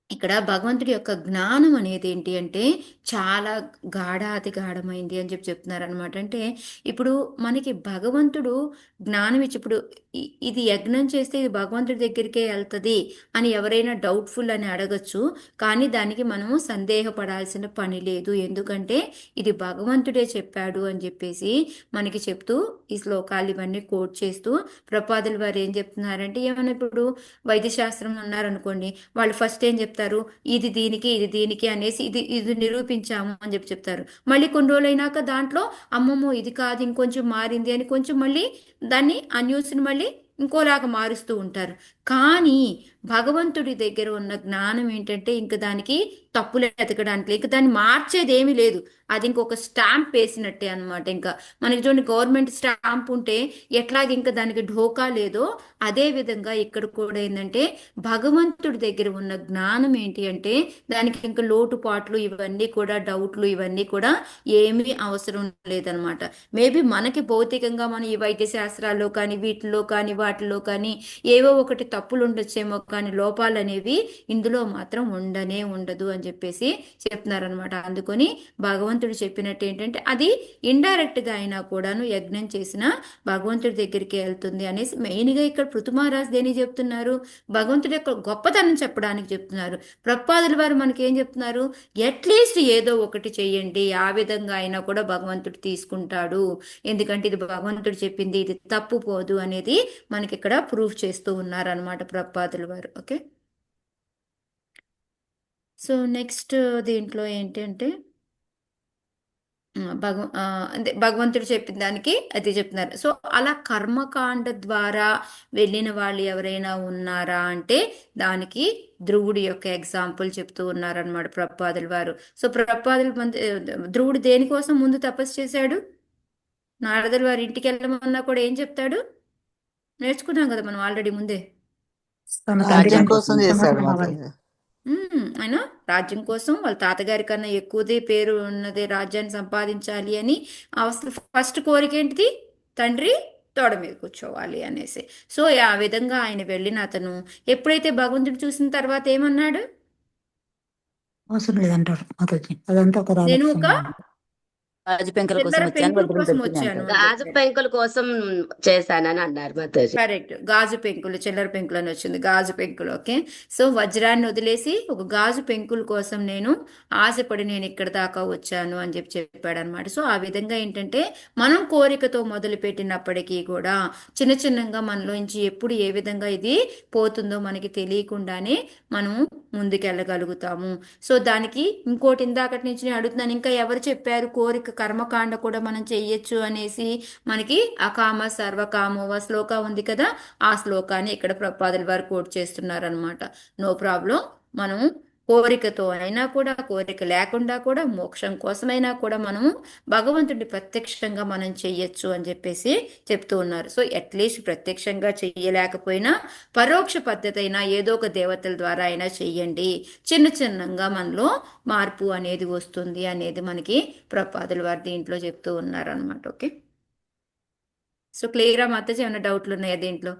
ఇక్కడ భగవంతుడి యొక్క జ్ఞానం అనేది ఏంటి అంటే చాలా గాఢాతి గాఢమైంది అని చెప్తున్నారు అనమాట. అంటే ఇప్పుడు మనకి భగవంతుడు జ్ఞానం ఇచ్చి ఇప్పుడు ఇది యజ్ఞం చేస్తే ఇది భగవంతుడి దగ్గరికే వెళ్తుంది అని ఎవరైనా డౌట్ఫుల్ అని అడగచ్చు, కానీ దానికి మనము సందేహపడాల్సిన పని లేదు. ఎందుకంటే ఇది భగవంతుడే చెప్పాడు అని చెప్పేసి మనకి చెప్తూ ఈ శ్లోకాలు ఇవన్నీ కోట్ చేస్తూ ప్రపాదుల వారు ఏం చెప్తున్నారంటే ఏమైనా ఇప్పుడు వైద్యశాస్త్రం ఉన్నారనుకోండి, వాళ్ళు ఫస్ట్ ఏం చెప్తారు, ఇది దీనికి ఇది దీనికి అనేసి ఇది ఇది నిరూపించాము అని చెప్తారు. మళ్ళీ కొన్ని రోజులు అయినాక దాంట్లో అమ్మమ్మో ఇది కాదు ఇంకొంచెం మారింది అని కొంచెం మళ్ళీ దాన్ని ఆ న్యూస్ని మళ్ళీ ఇంకోలాగా మారుస్తూ ఉంటారు. కానీ భగవంతుడి దగ్గర ఉన్న జ్ఞానం ఏంటంటే ఇంక దానికి తప్పులు ఎతకడానికి ఇంక దాన్ని మార్చేది ఏమీ లేదు. అది ఇంకొక స్టాంప్ వేసినట్టే అన్నమాట. ఇంకా మనకి చూడండి, గవర్నమెంట్ స్టాంప్ ఉంటే ఎట్లాగ ఇంకా దానికి ఢోకా లేదో అదే విధంగా ఇక్కడ కూడా ఏంటంటే భగవంతుడి దగ్గర ఉన్న జ్ఞానం ఏంటి అంటే దానికి ఇంకా లోటుపాట్లు ఇవన్నీ కూడా డౌట్లు ఇవన్నీ కూడా ఏమీ అవసరం లేదనమాట. మేబీ మనకి భౌతికంగా మనం ఈ వైద్య శాస్త్రాల్లో కానీ వీటిల్లో కానీ వాటిల్లో కానీ ఏవో ఒకటి తప్పులు ఉండొచ్చేమో, కానీ లోపాలు అనేవి ఇందులో మాత్రం ఉండనే ఉండదు అని చెప్పేసి చెప్తున్నారనమాట. అందుకొని భగవంతుడు చెప్పినట్టు ఏంటంటే అది ఇండైరెక్ట్ గా అయినా కూడాను యజ్ఞం చేసిన భగవంతుడి దగ్గరికి వెళ్తుంది అనేసి మెయిన్ గా ఇక్కడ పృథు మహారాజ్ దేని చెప్తున్నారు, భగవంతుడి యొక్క గొప్పతనం చెప్పడానికి చెప్తున్నారు. ప్రపాదుల వారు మనకి ఏం చెప్తున్నారు, అట్లీస్ట్ ఏదో ఒకటి చెయ్యండి, ఆ విధంగా అయినా కూడా భగవంతుడు తీసుకుంటాడు, ఎందుకంటే ఇది భగవంతుడు చెప్పింది, ఇది తప్పు పోదు అనేది మనకి ఇక్కడ ప్రూఫ్ చేస్తూ ఉన్నారనమాట ప్రపాదుల వారు. ఓకే, సో నెక్స్ట్ దీంట్లో ఏంటంటే అంటే భగవంతుడు చెప్పిన దానికి అది చెప్తున్నారు. సో అలా కర్మకాండ ద్వారా వెళ్ళిన వాళ్ళు ఎవరైనా ఉన్నారా అంటే దానికి ధ్రువుడి యొక్క ఎగ్జాంపుల్ చెప్తూ ఉన్నారనమాట ప్రపాదుల వారు. సో ప్రపాదుల ధ్రువుడు దేనికోసం ముందు తపస్సు చేశాడు, నారదుల వారి ఇంటికి వెళ్ళమన్నా కూడా ఏం చెప్తాడు, నేర్చుకున్నాం కదా మనం ఆల్రెడీ ముందే. తన రాజ్యం తండ్రి కోసం చేశాడు సమర్పణ అవ్వాలి. మాతాజీ. ఆయన రాజ్యం కోసం వాళ్ళ తాతగారి కన్నా ఎక్కువదే పేరు ఉన్నదే రాజ్యాన్ని సంపాదించాలి అని అసలు ఫస్ట్ కోరిక ఏంటిది, తండ్రి తోడ మీద కూర్చోవాలి అనేసి. సో ఆ విధంగా ఆయన వెళ్ళిన అతను ఎప్పుడైతే భగవంతుడు చూసిన తర్వాత ఏమన్నాడు, అవసరం లేదంటారు మాతాజీ, అదంతా ఒక నేను ఒక రాజకీయం. గాజు పెంకుల కోసం చిల్లర వచ్చాను, పెంకుల వజ్రం కోసం దొరికింది వచ్చాను అంటారు. అని గాజు చెప్పాడు. పెంకుల కోసం చేశానని అన్నారు మాతాజీ. కరెక్ట్, గాజు పెంకులు, చిల్లర పెంకులు అని వచ్చింది, గాజు పెంకులు. ఓకే, సో వజ్రాన్ని వదిలేసి ఒక గాజు పెంకుల కోసం నేను ఆశపడి నేను ఇక్కడ దాకా వచ్చాను అని చెప్పాడు అనమాట. సో ఆ విధంగా ఏంటంటే మనం కోరికతో మొదలు పెట్టినప్పటికీ కూడా చిన్న చిన్నగా మనలోంచి ఎప్పుడు ఏ విధంగా ఇది పోతుందో మనకి తెలియకుండానే మనం ముందుకెళ్ళగలుగుతాము. సో దానికి ఇంకోటి ఇందాకటి నుంచి నేను అడుగుతున్నాను, ఇంకా ఎవరు చెప్పారు కోరిక కర్మకాండ కూడా మనం చెయ్యొచ్చు అనేసి, మనకి అకామ సర్వకామోవ శ్లోక ఉంది కదా, ఆ శ్లోకాన్ని ఇక్కడ ప్రపాదుల వారు కోట్ చేస్తున్నారనమాట. నో ప్రాబ్లం, మనం కోరికతో అయినా కూడా కోరిక లేకుండా కూడా మోక్షం కోసమైనా కూడా మనము భగవంతుడి ప్రత్యక్షంగా మనం చెయ్యొచ్చు అని చెప్పేసి చెప్తూ ఉన్నారు. సో అట్లీస్ట్ ప్రత్యక్షంగా చెయ్యలేకపోయినా పరోక్ష పద్ధతి అయినా ఏదో ఒక దేవతల ద్వారా అయినా చెయ్యండి, చిన్న చిన్నగా మనలో మార్పు అనేది వస్తుంది అనేది మనకి ప్రపాదుల వారు దీంట్లో చెప్తూ ఉన్నారు అనమాట. ఓకే, సో క్లియరా మాతాజీ, ఏమైనా డౌట్లు ఉన్నాయా దీంట్లో?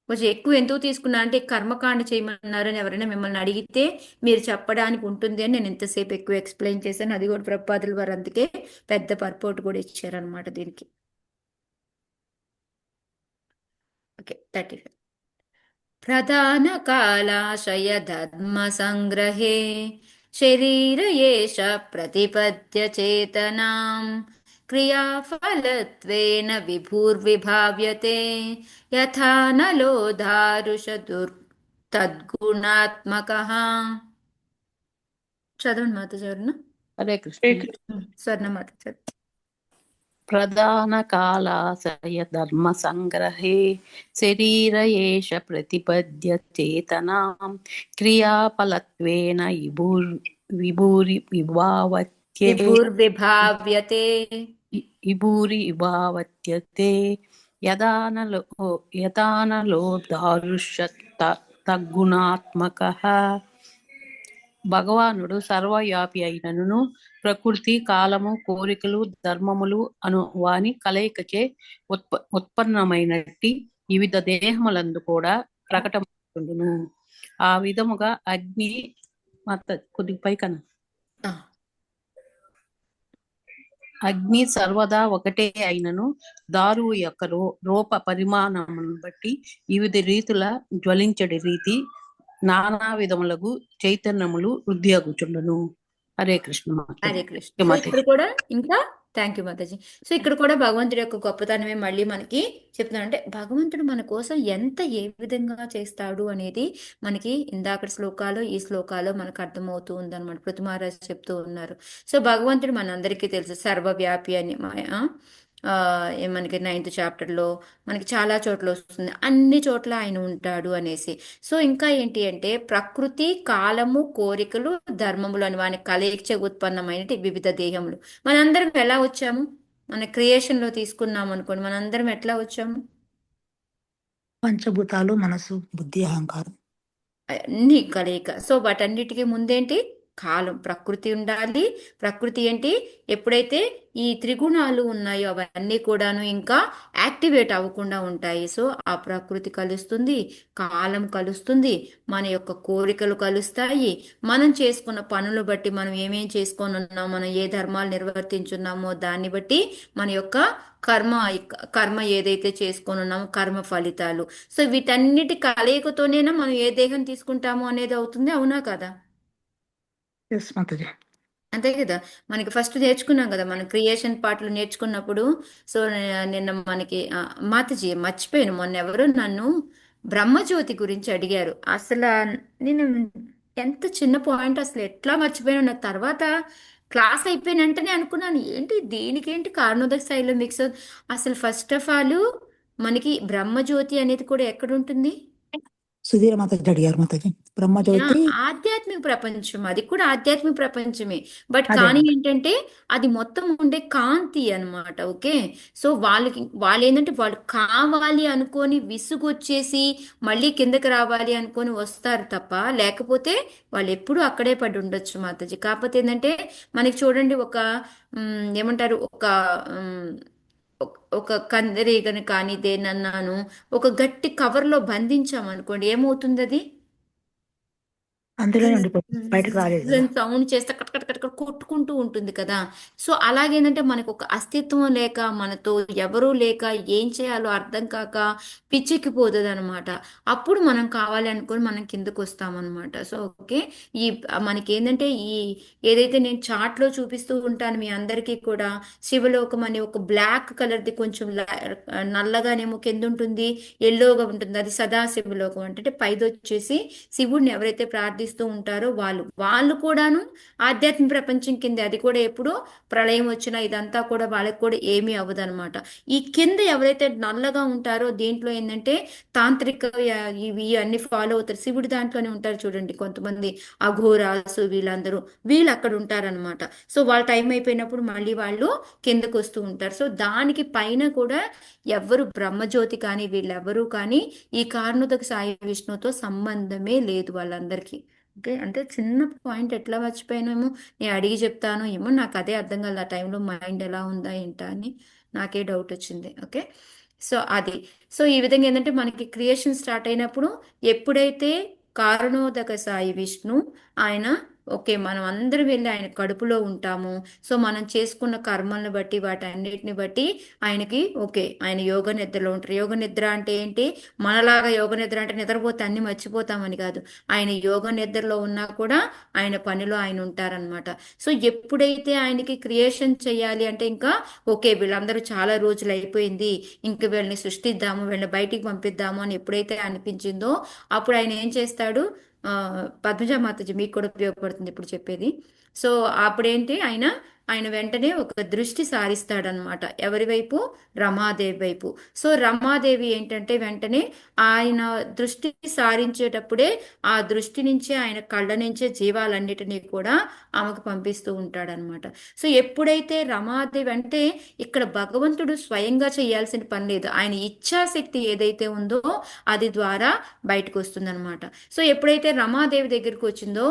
కొంచెం ఎక్కువ ఎందుకు తీసుకున్నా అంటే కర్మకాండ చేయమన్నారని ఎవరైనా మిమ్మల్ని అడిగితే మీరు చెప్పడానికి ఉంటుంది అని నేను ఇంతసేపు ఎక్కువ ఎక్స్ప్లెయిన్ చేశాను. అది కూడా ప్రపాదుల వారు అందుకే పెద్ద పర్పోర్ట్ కూడా ఇచ్చారనమాట దీనికి. ఓకే, 35. ప్రధాన కాలాశయ ధర్మ సంగ్రహే శరీర ఏష ప్రతిపద్య చేతనాం క్రియాఫలత్వేన విభూర్విభావ్యతే యథా నలో దారుష తద్గుణాత్మకః. చదవండి మాత చరణ. హరే కృష్ణ. స్వర్ణ మాత చదవండి. ప్రధాన కాలాశయ ధర్మ సంగ్రహే శరీర ఏష ప్రతిపద్య చేతనాం క్రియాఫలత్వేన విభూరి విభూర్విభావ్యతే విభావత్యతే యదానలో దారుష్య తగ్గుణాత్మకః. భగవానుడు సర్వవ్యాపి అయినను ప్రకృతి కాలము కోరికలు ధర్మములు అను వాని కలయికచే ఉత్పన్నమైనట్టి వివిధ దేహములందు కూడా ప్రకటమవుతుండును. ఆ విధముగా అగ్ని కొద్ది పైకన అగ్ని సర్వదా ఒకటే అయినను దారువు యొక్క రూప పరిమాణములను బట్టి వివిధ రీతుల జ్వలించడి రీతి నానా విధములకు చైతన్యములు వృద్ధి అగుచుండును. హరే కృష్ణ. హరే కృష్ణ. సో ఇక్కడ కూడా ఇంకా థ్యాంక్ యూ మాతాజీ. సో ఇక్కడ కూడా భగవంతుడి యొక్క గొప్పతనమే మళ్ళీ మనకి చెప్తున్నాడు. అంటే భగవంతుడు మన కోసం ఎంత ఏ విధంగా చేస్తాడు అనేది మనకి ఇందాక శ్లోకాలు ఈ శ్లోకాలు మనకు అర్థమవుతూ ఉందన్నమాట. పృథు మహారాజ్ చెప్తూ ఉన్నారు. సో భగవంతుడు మనందరికీ తెలుసు సర్వవ్యాపి అని. మనకి 9th చాప్టర్లో మనకి చాలా చోట్ల వస్తుంది, అన్ని చోట్ల ఆయన ఉంటాడు అనేసి. సో ఇంకా ఏంటి అంటే ప్రకృతి, కాలము, కోరికలు, ధర్మములు అని వాని కలయిక ఉత్పన్నమైన వివిధ దేహములు. మనందరం ఎలా వచ్చాము? మన క్రియేషన్లో తీసుకున్నాం అనుకోండి, మనందరం ఎట్లా వచ్చాము? పంచభూతాలు, మనసు, బుద్ధి, అహంకారం. అన్ని కలయిక. సో వాటన్నిటికీ ముందేంటి? కాలం, ప్రకృతి ఉండాలి. ప్రకృతి ఏంటి? ఎప్పుడైతే ఈ త్రిగుణాలు ఉన్నాయో అవన్నీ కూడాను ఇంకా యాక్టివేట్ అవ్వకుండా ఉంటాయి. సో ఆ ప్రకృతి కలుస్తుంది, కాలం కలుస్తుంది, మన యొక్క కోరికలు కలుస్తాయి, మనం చేసుకున్న పనులు బట్టి మనం ఏమేం చేసుకొని ఉన్నాం, మనం ఏ ధర్మాలు నిర్వర్తించున్నామో దాన్ని బట్టి మన యొక్క కర్మ కర్మ ఏదైతే చేసుకొని ఉన్నామో కర్మ ఫలితాలు. సో వీటన్నిటి కలయికతోనేనా మనం ఏ దేహం తీసుకుంటామో అనేది అవుతుంది, అవునా కదా? ఎస్ మాతాజీ. అంతే కదా. మనకి ఫస్ట్ నేర్చుకున్నాం కదా, మనం క్రియేషన్ పార్ట్లు నేర్చుకున్నప్పుడు. సో నిన్న మనకి మాతాజీ మర్చిపోయాను, మొన్న ఎవరు నన్ను బ్రహ్మజ్యోతి గురించి అడిగారు. అసలు నేను ఎంత చిన్న పాయింట్ అసలు ఎట్లా మర్చిపోయాను. నాకు తర్వాత క్లాస్ అయిపోయిన వెంటనే అనుకున్నాను, ఏంటి దీనికేంటి కారణోదక స్థాయిలో మిక్స్. అసలు ఫస్ట్ ఆఫ్ ఆల్ మనకి బ్రహ్మజ్యోతి అనేది కూడా ఎక్కడ ఉంటుంది? సుధీర మాతాజీ అడిగారు మాతాజీ. బ్రహ్మజ్యోతి ఆధ్యాత్మిక ప్రపంచం, అది కూడా ఆధ్యాత్మిక ప్రపంచమే. బట్ అదే కానీ మాతాజీ. ఏంటంటే అది మొత్తం ఉండే కాంతి అన్నమాట. ఓకే. సో వాళ్ళు ఏంటంటే వాళ్ళు కావాలి అనుకొని విసుగొచ్చేసి మళ్ళీ కిందకి రావాలి అనుకొని వస్తారు తప్ప, లేకపోతే వాళ్ళు ఎప్పుడూ అక్కడే పడి ఉండొచ్చు మాతాజీ. కాకపోతే ఏంటంటే మనకి చూడండి ఒక ఏమంటారు, ఉమ్, ఒక కందిరీగను కానీ దేనన్నాను ఒక గట్టి కవర్లో బంధించామనుకోండి, ఏమవుతుంది అది? అందులోనే ఉండిపోతుంది, బయటకు రాలేదు కదా. సౌండ్ చేస్తే కట్ కట్ కట్ కట్ కొట్టుకుంటూ ఉంటుంది కదా. సో అలాగేంటంటే మనకు ఒక అస్తిత్వం లేక, మనతో ఎవరూ లేక, ఏం చేయాలో అర్థం కాక పిచ్చెక్కిపోతుంది అనమాట. అప్పుడు మనం కావాలి అనుకొని మనం కిందకు వస్తామన్నమాట. So okay. ఈ మనకి ఏంటంటే ఈ ఏదైతే నేను చార్ట్లో చూపిస్తూ ఉంటాను మీ అందరికీ కూడా, శివలోకం అని ఒక బ్లాక్ కలర్ది కొంచెం నల్లగానేమో కింద ఉంటుంది, ఎల్లోగా ఉంటుంది, అది సదాశివలోకం. అంటే పైది వచ్చేసి శివుడిని ఎవరైతే ప్రార్థిస్తూ ఉంటారో వాళ్ళు కూడాను ఆధ్యాత్మిక ప్రపంచం కింద. అది కూడా ఎప్పుడు ప్రళయం వచ్చినా ఇదంతా కూడా వాళ్ళకి కూడా ఏమీ అవ్వదన్నమాట. ఈ కింద ఎవరైతే నల్లగా ఉంటారో దీంట్లో ఏంటంటే తాంత్రిక ఇవి అన్ని ఫాలో అవుతారు. శివుడి దాంట్లోనే ఉంటారు చూడండి కొంతమంది అఘోరాసు, వీళ్ళు అక్కడ ఉంటారనమాట. సో వాళ్ళ టైం అయిపోయినప్పుడు మళ్ళీ వాళ్ళు కిందకు వస్తూ ఉంటారు. సో దానికి పైన కూడా ఎవ్వరు బ్రహ్మజ్యోతి కానీ వీళ్ళెవ్వరూ కానీ ఈ కారణోదక సాయి విష్ణువుతో సంబంధమే లేదు వాళ్ళందరికీ. ఓకే. అంటే చిన్న పాయింట్ ఎట్లా మర్చిపోయానేమో, నేను అడిగి చెప్తాను ఏమో, నాకు అదే అర్థం కాదు ఆ టైంలో మైండ్ ఎలా ఉందా ఏంటా అని నాకే డౌట్ వచ్చింది. ఓకే. సో అది. సో ఈ విధంగా ఏంటంటే మనకి క్రియేషన్ స్టార్ట్ అయినప్పుడు ఎప్పుడైతే కారణోదక సాయి విష్ణు ఆయన ఓకే మనం అందరం వెళ్ళి ఆయన కడుపులో ఉంటాము. సో మనం చేసుకున్న కర్మలను బట్టి వాటన్నిటిని బట్టి ఆయనకి ఓకే ఆయన యోగ నిద్రలో ఉంటారు. యోగ నిద్ర అంటే ఏంటి? మనలాగా యోగ నిద్ర అంటే నిద్రపోతే అన్ని మర్చిపోతామని కాదు. ఆయన యోగ నిద్రలో ఉన్నా కూడా ఆయన పనిలో ఆయన ఉంటారనమాట. సో ఎప్పుడైతే ఆయనకి క్రియేషన్ చేయాలి అంటే ఇంకా ఓకే వీళ్ళందరూ చాలా రోజులు అయిపోయింది, ఇంక వీళ్ళని సృష్టిద్దాము, వీళ్ళని బయటికి పంపిద్దాము అని ఎప్పుడైతే అనిపించిందో అప్పుడు ఆయన ఏం చేస్తాడు? పద్మజా మాతాజీ మీకు కూడా ఉపయోగపడుతుంది ఇప్పుడు చెప్పేది. సో అప్పుడేంటి ఆయన ఆయన వెంటనే ఒక దృష్టి సారిస్తాడనమాట. ఎవరి వైపు? రమాదేవి వైపు. సో రమాదేవి ఏంటంటే వెంటనే ఆయన దృష్టి సారించేటప్పుడే ఆ దృష్టి నుంచే ఆయన కళ్ళ నుంచే జీవాలన్నిటినీ కూడా ఆమెకు పంపిస్తూ ఉంటాడనమాట. సో ఎప్పుడైతే రమాదేవి అంటే ఇక్కడ భగవంతుడు స్వయంగా చేయాల్సిన పని లేదు, ఆయన ఇచ్ఛాశక్తి ఏదైతే ఉందో అది ద్వారా బయటకు వస్తుందన్నమాట. సో ఎప్పుడైతే రమాదేవి దగ్గరికి వచ్చిందో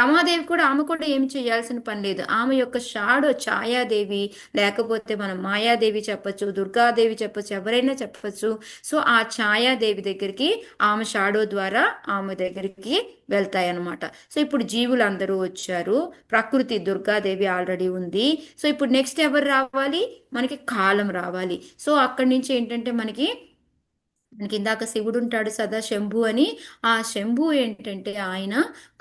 రమాదేవి కూడా ఆమె కూడా ఏమి చేయాల్సిన పని లేదు. ఆమె యొక్క షాడో ఛాయాదేవి, లేకపోతే మనం మాయాదేవి చెప్పచ్చు, దుర్గాదేవి చెప్పచ్చు, ఎవరైనా చెప్పచ్చు. సో ఆ ఛాయాదేవి దగ్గరికి ఆమె షాడో ద్వారా ఆమె దగ్గరికి వెళ్తాయన్నమాట. సో ఇప్పుడు జీవులు అందరూ వచ్చారు, ప్రకృతి దుర్గాదేవి ఆల్రెడీ ఉంది. సో ఇప్పుడు నెక్స్ట్ ఎవరు రావాలి? మనకి కాలం రావాలి. సో అక్కడి నుంచి ఏంటంటే మనకి ఇందాక శివుడు ఉంటాడు సదా శంభు అని, ఆ శంభు ఏంటంటే ఆయన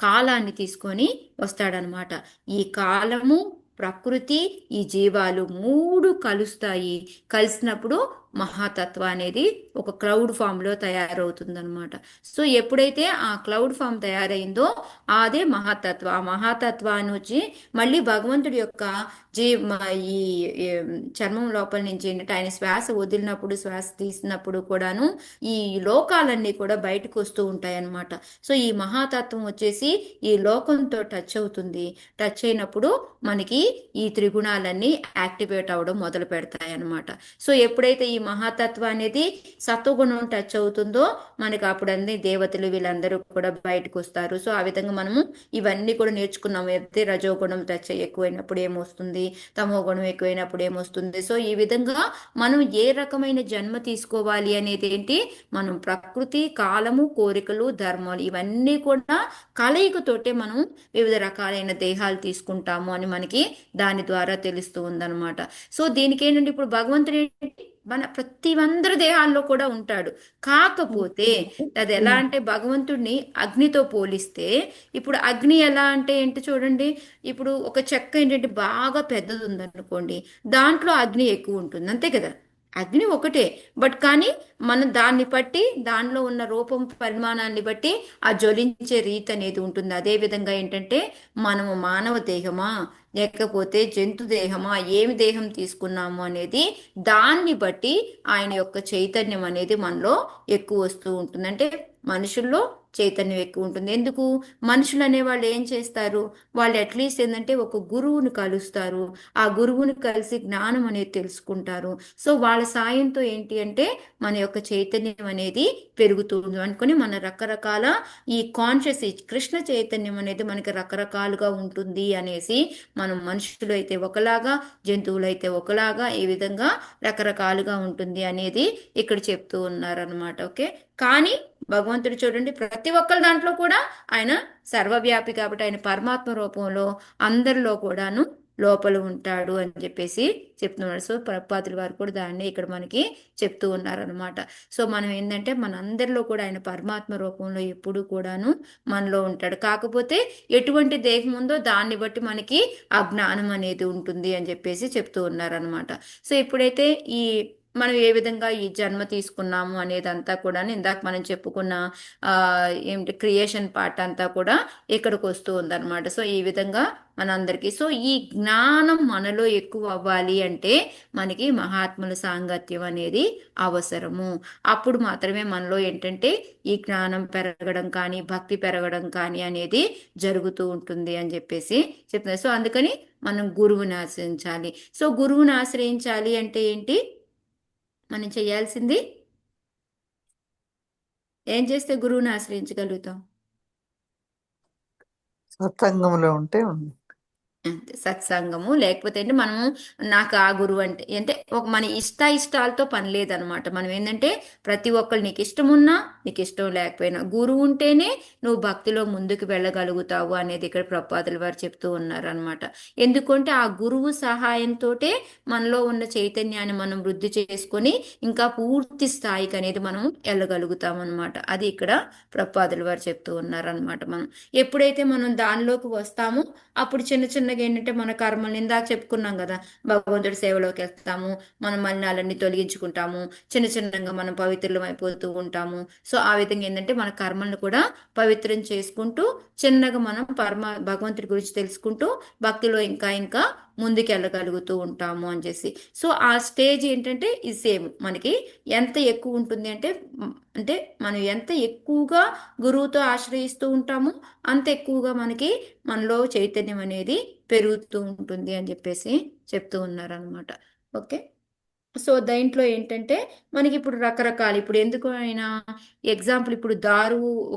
కాలాన్ని తీసుకొని వస్తాడనమాట. ఈ కాలము ప్రకృతి ఈ జీవాలు మూడు కలుస్తాయి. కలిసినప్పుడు మహాతత్వ అనేది ఒక క్లౌడ్ ఫామ్లో తయారవుతుందన్నమాట. సో ఎప్పుడైతే ఆ క్లౌడ్ ఫామ్ తయారైందో అదే మహాతత్వ. ఆ మహాతత్వాన్ని వచ్చి మళ్ళీ భగవంతుడి యొక్క ఈ ఈ చర్మం లోపల నుంచి ఏంటంటే ఆయన శ్వాస వదిలినప్పుడు శ్వాస తీసినప్పుడు కూడాను ఈ లోకాలన్నీ కూడా బయటకు వస్తూ ఉంటాయి అన్నమాట. సో ఈ మహాతత్వం వచ్చేసి ఈ లోకంతో టచ్ అవుతుంది. టచ్ అయినప్పుడు మనకి ఈ త్రిగుణాలన్నీ యాక్టివేట్ అవ్వడం మొదలు పెడతాయి అన్నమాట. సో ఎప్పుడైతే ఈ మహాతత్వం అనేది సత్వగుణం టచ్ అవుతుందో మనకి అప్పుడు అన్ని దేవతలు వీళ్ళందరూ కూడా బయటకు వస్తారు. సో ఆ విధంగా మనము ఇవన్నీ కూడా నేర్చుకున్నాము. అయితే రజోగుణం టచ్ ఎక్కువైనప్పుడు ఏమొస్తుంది, తమో గుణం ఎక్కువైనప్పుడు ఏమొస్తుంది. సో ఈ విధంగా మనం ఏ రకమైన జన్మ తీసుకోవాలి అనేది ఏంటి, మనం ప్రకృతి, కాలము, కోరికలు, ధర్మాలు ఇవన్నీ కూడా కలయికతోటే మనం వివిధ రకాలైన దేహాలు తీసుకుంటాము అని మనకి దాని ద్వారా తెలుస్తూ ఉందన్నమాట. సో దీనికి ఏంటంటే ఇప్పుడు భగవంతుడు ఏంటి, మన ప్రతి అందరి దేహాల్లో కూడా ఉంటాడు. కాకపోతే అది ఎలా అంటే భగవంతుడిని అగ్నితో పోలిస్తే ఇప్పుడు అగ్ని ఎలా అంటే ఏంటి చూడండి, ఇప్పుడు ఒక చెక్క ఏంటంటే బాగా పెద్దది ఉందనుకోండి, దాంట్లో అగ్ని ఎక్కువ ఉంటుంది, అంతే కదా. అగ్ని ఒకటే, బట్ కానీ మనం దాన్ని బట్టి దానిలో ఉన్న రూపం పరిమాణాన్ని బట్టి ఆ జ్వలించే రీతి అనేది ఉంటుంది. అదే విధంగా ఏంటంటే మనము మానవ దేహమా లేకపోతే జంతు దేహమా, ఏమి దేహం తీసుకున్నాము అనేది దాన్ని బట్టి ఆయన యొక్క చైతన్యం అనేది మనలో ఎక్కువ వస్తూ ఉంటుంది. అంటే మనుషుల్లో చైతన్యం ఎక్కువ ఉంటుంది. ఎందుకు, మనుషులు అనేవాళ్ళు ఏం చేస్తారు, వాళ్ళు అట్లీస్ట్ ఏంటంటే ఒక గురువుని కలుస్తారు, ఆ గురువుని కలిసి జ్ఞానం అనేది తెలుసుకుంటారు. సో వాళ్ళ సాయంతో ఏంటి అంటే మన యొక్క చైతన్యం అనేది పెరుగుతుంది అనుకుని మన రకరకాల ఈ కాన్షియస్ కృష్ణ చైతన్యం అనేది మనకి రకరకాలుగా ఉంటుంది అనేసి, మనం మనుషులు అయితే ఒకలాగా, జంతువులు అయితే ఒకలాగా, ఈ విధంగా రకరకాలుగా ఉంటుంది అనేది ఇక్కడ చెప్తూ ఉన్నారనమాట. ఓకే, కానీ భగవంతుడు చూడండి ప్రతి ఒక్కరి దాంట్లో కూడా ఆయన సర్వవ్యాపి కాబట్టి ఆయన పరమాత్మ రూపంలో అందరిలో కూడాను లోపల ఉంటాడు అని చెప్పేసి చెప్తున్నాడు. సో ప్రభుపాదుల వారు కూడా దాన్ని ఇక్కడ మనకి చెప్తూ ఉన్నారనమాట. సో మనం ఏంటంటే మన అందరిలో కూడా ఆయన పరమాత్మ రూపంలో ఎప్పుడు కూడాను మనలో ఉంటాడు. కాకపోతే ఎటువంటి దేహం ఉందో దాన్ని బట్టి మనకి ఆ జ్ఞానం అనేది ఉంటుంది అని చెప్పేసి చెప్తూ ఉన్నారనమాట. సో ఇప్పుడైతే ఈ మనం ఏ విధంగా ఈ జన్మ తీసుకున్నాము అనేదంతా కూడా ఇందాక మనం చెప్పుకున్న ఏమిటి క్రియేషన్ పార్ట్ అంతా కూడా ఇక్కడికి వస్తూ ఉందన్నమాట. సో ఈ విధంగా మనందరికీ సో ఈ జ్ఞానం మనలో ఎక్కువ అవ్వాలి అంటే మనకి మహాత్ముల సాంగత్యం అనేది అవసరము. అప్పుడు మాత్రమే మనలో ఏంటంటే ఈ జ్ఞానం పెరగడం కానీ భక్తి పెరగడం కానీ అనేది జరుగుతూ ఉంటుంది అని చెప్పేసి చెప్తున్నారు. సో అందుకని మనం గురువుని ఆశ్రయించాలి. సో గురువుని ఆశ్రయించాలి అంటే ఏంటి, మనం చేయాల్సింది ఏం చేస్తే గురువుని ఆశ్రయించగలుగుతాం, సత్సంగంలో ఉంటే ఉంది. అంతే, సత్సంగము. లేకపోతే అంటే మనము నాకు ఆ గురువు అంటే అంటే ఒక మన ఇష్టాలతో పని లేదనమాట. మనం ఏంటంటే ప్రతి ఒక్కరు నీకు ఇష్టం ఉన్నా నీకు ఇష్టం లేకపోయినా గురువు ఉంటేనే నువ్వు భక్తిలో ముందుకు వెళ్ళగలుగుతావు అనేది ఇక్కడ ప్రభుపాదుల వారు చెప్తూ ఉన్నారనమాట. ఎందుకంటే ఆ గురువు సహాయంతో మనలో ఉన్న చైతన్యాన్ని మనం వృద్ధి చేసుకొని ఇంకా పూర్తి స్థాయికి అనేది మనం వెళ్ళగలుగుతాం అనమాట. అది ఇక్కడ ప్రభుపాదుల వారు చెప్తూ ఉన్నారనమాట. మనం ఎప్పుడైతే మనం దానిలోకి వస్తామో అప్పుడు చిన్న చిన్నగా ఏంటంటే మన కర్మల్ని ఇందాక చెప్పుకున్నాం కదా, భగవంతుడి సేవలోకి వెళ్తాము, మన మలినాలన్నీ తొలగించుకుంటాము, చిన్న చిన్నగా మనం పవిత్రులం అయిపోతూ ఉంటాము. సో ఆ విధంగా ఏంటంటే మన కర్మల్ని కూడా పవిత్రం చేసుకుంటూ చిన్నగా మనం భగవంతుడి గురించి తెలుసుకుంటూ భక్తిలో ఇంకా ఇంకా ముందుకెళ్ళగలుగుతూ ఉంటాము అని చేసి. సో ఆ స్టేజ్ ఏంటంటే ఇది సేమ్ మనకి ఎంత ఎక్కువ ఉంటుంది అంటే అంటే మనం ఎంత ఎక్కువగా గురువుతో ఆశ్రయిస్తూ ఉంటామో అంత ఎక్కువగా మనకి మనలో చైతన్యం అనేది పెరుగుతూ ఉంటుంది అని చెప్పేసి చెప్తూ ఉన్నారనమాట. ఓకే, సో దాంట్లో ఏంటంటే మనకి ఇప్పుడు రకరకాలు ఇప్పుడు ఎందుకు అయినా ఎగ్జాంపుల్ ఇప్పుడు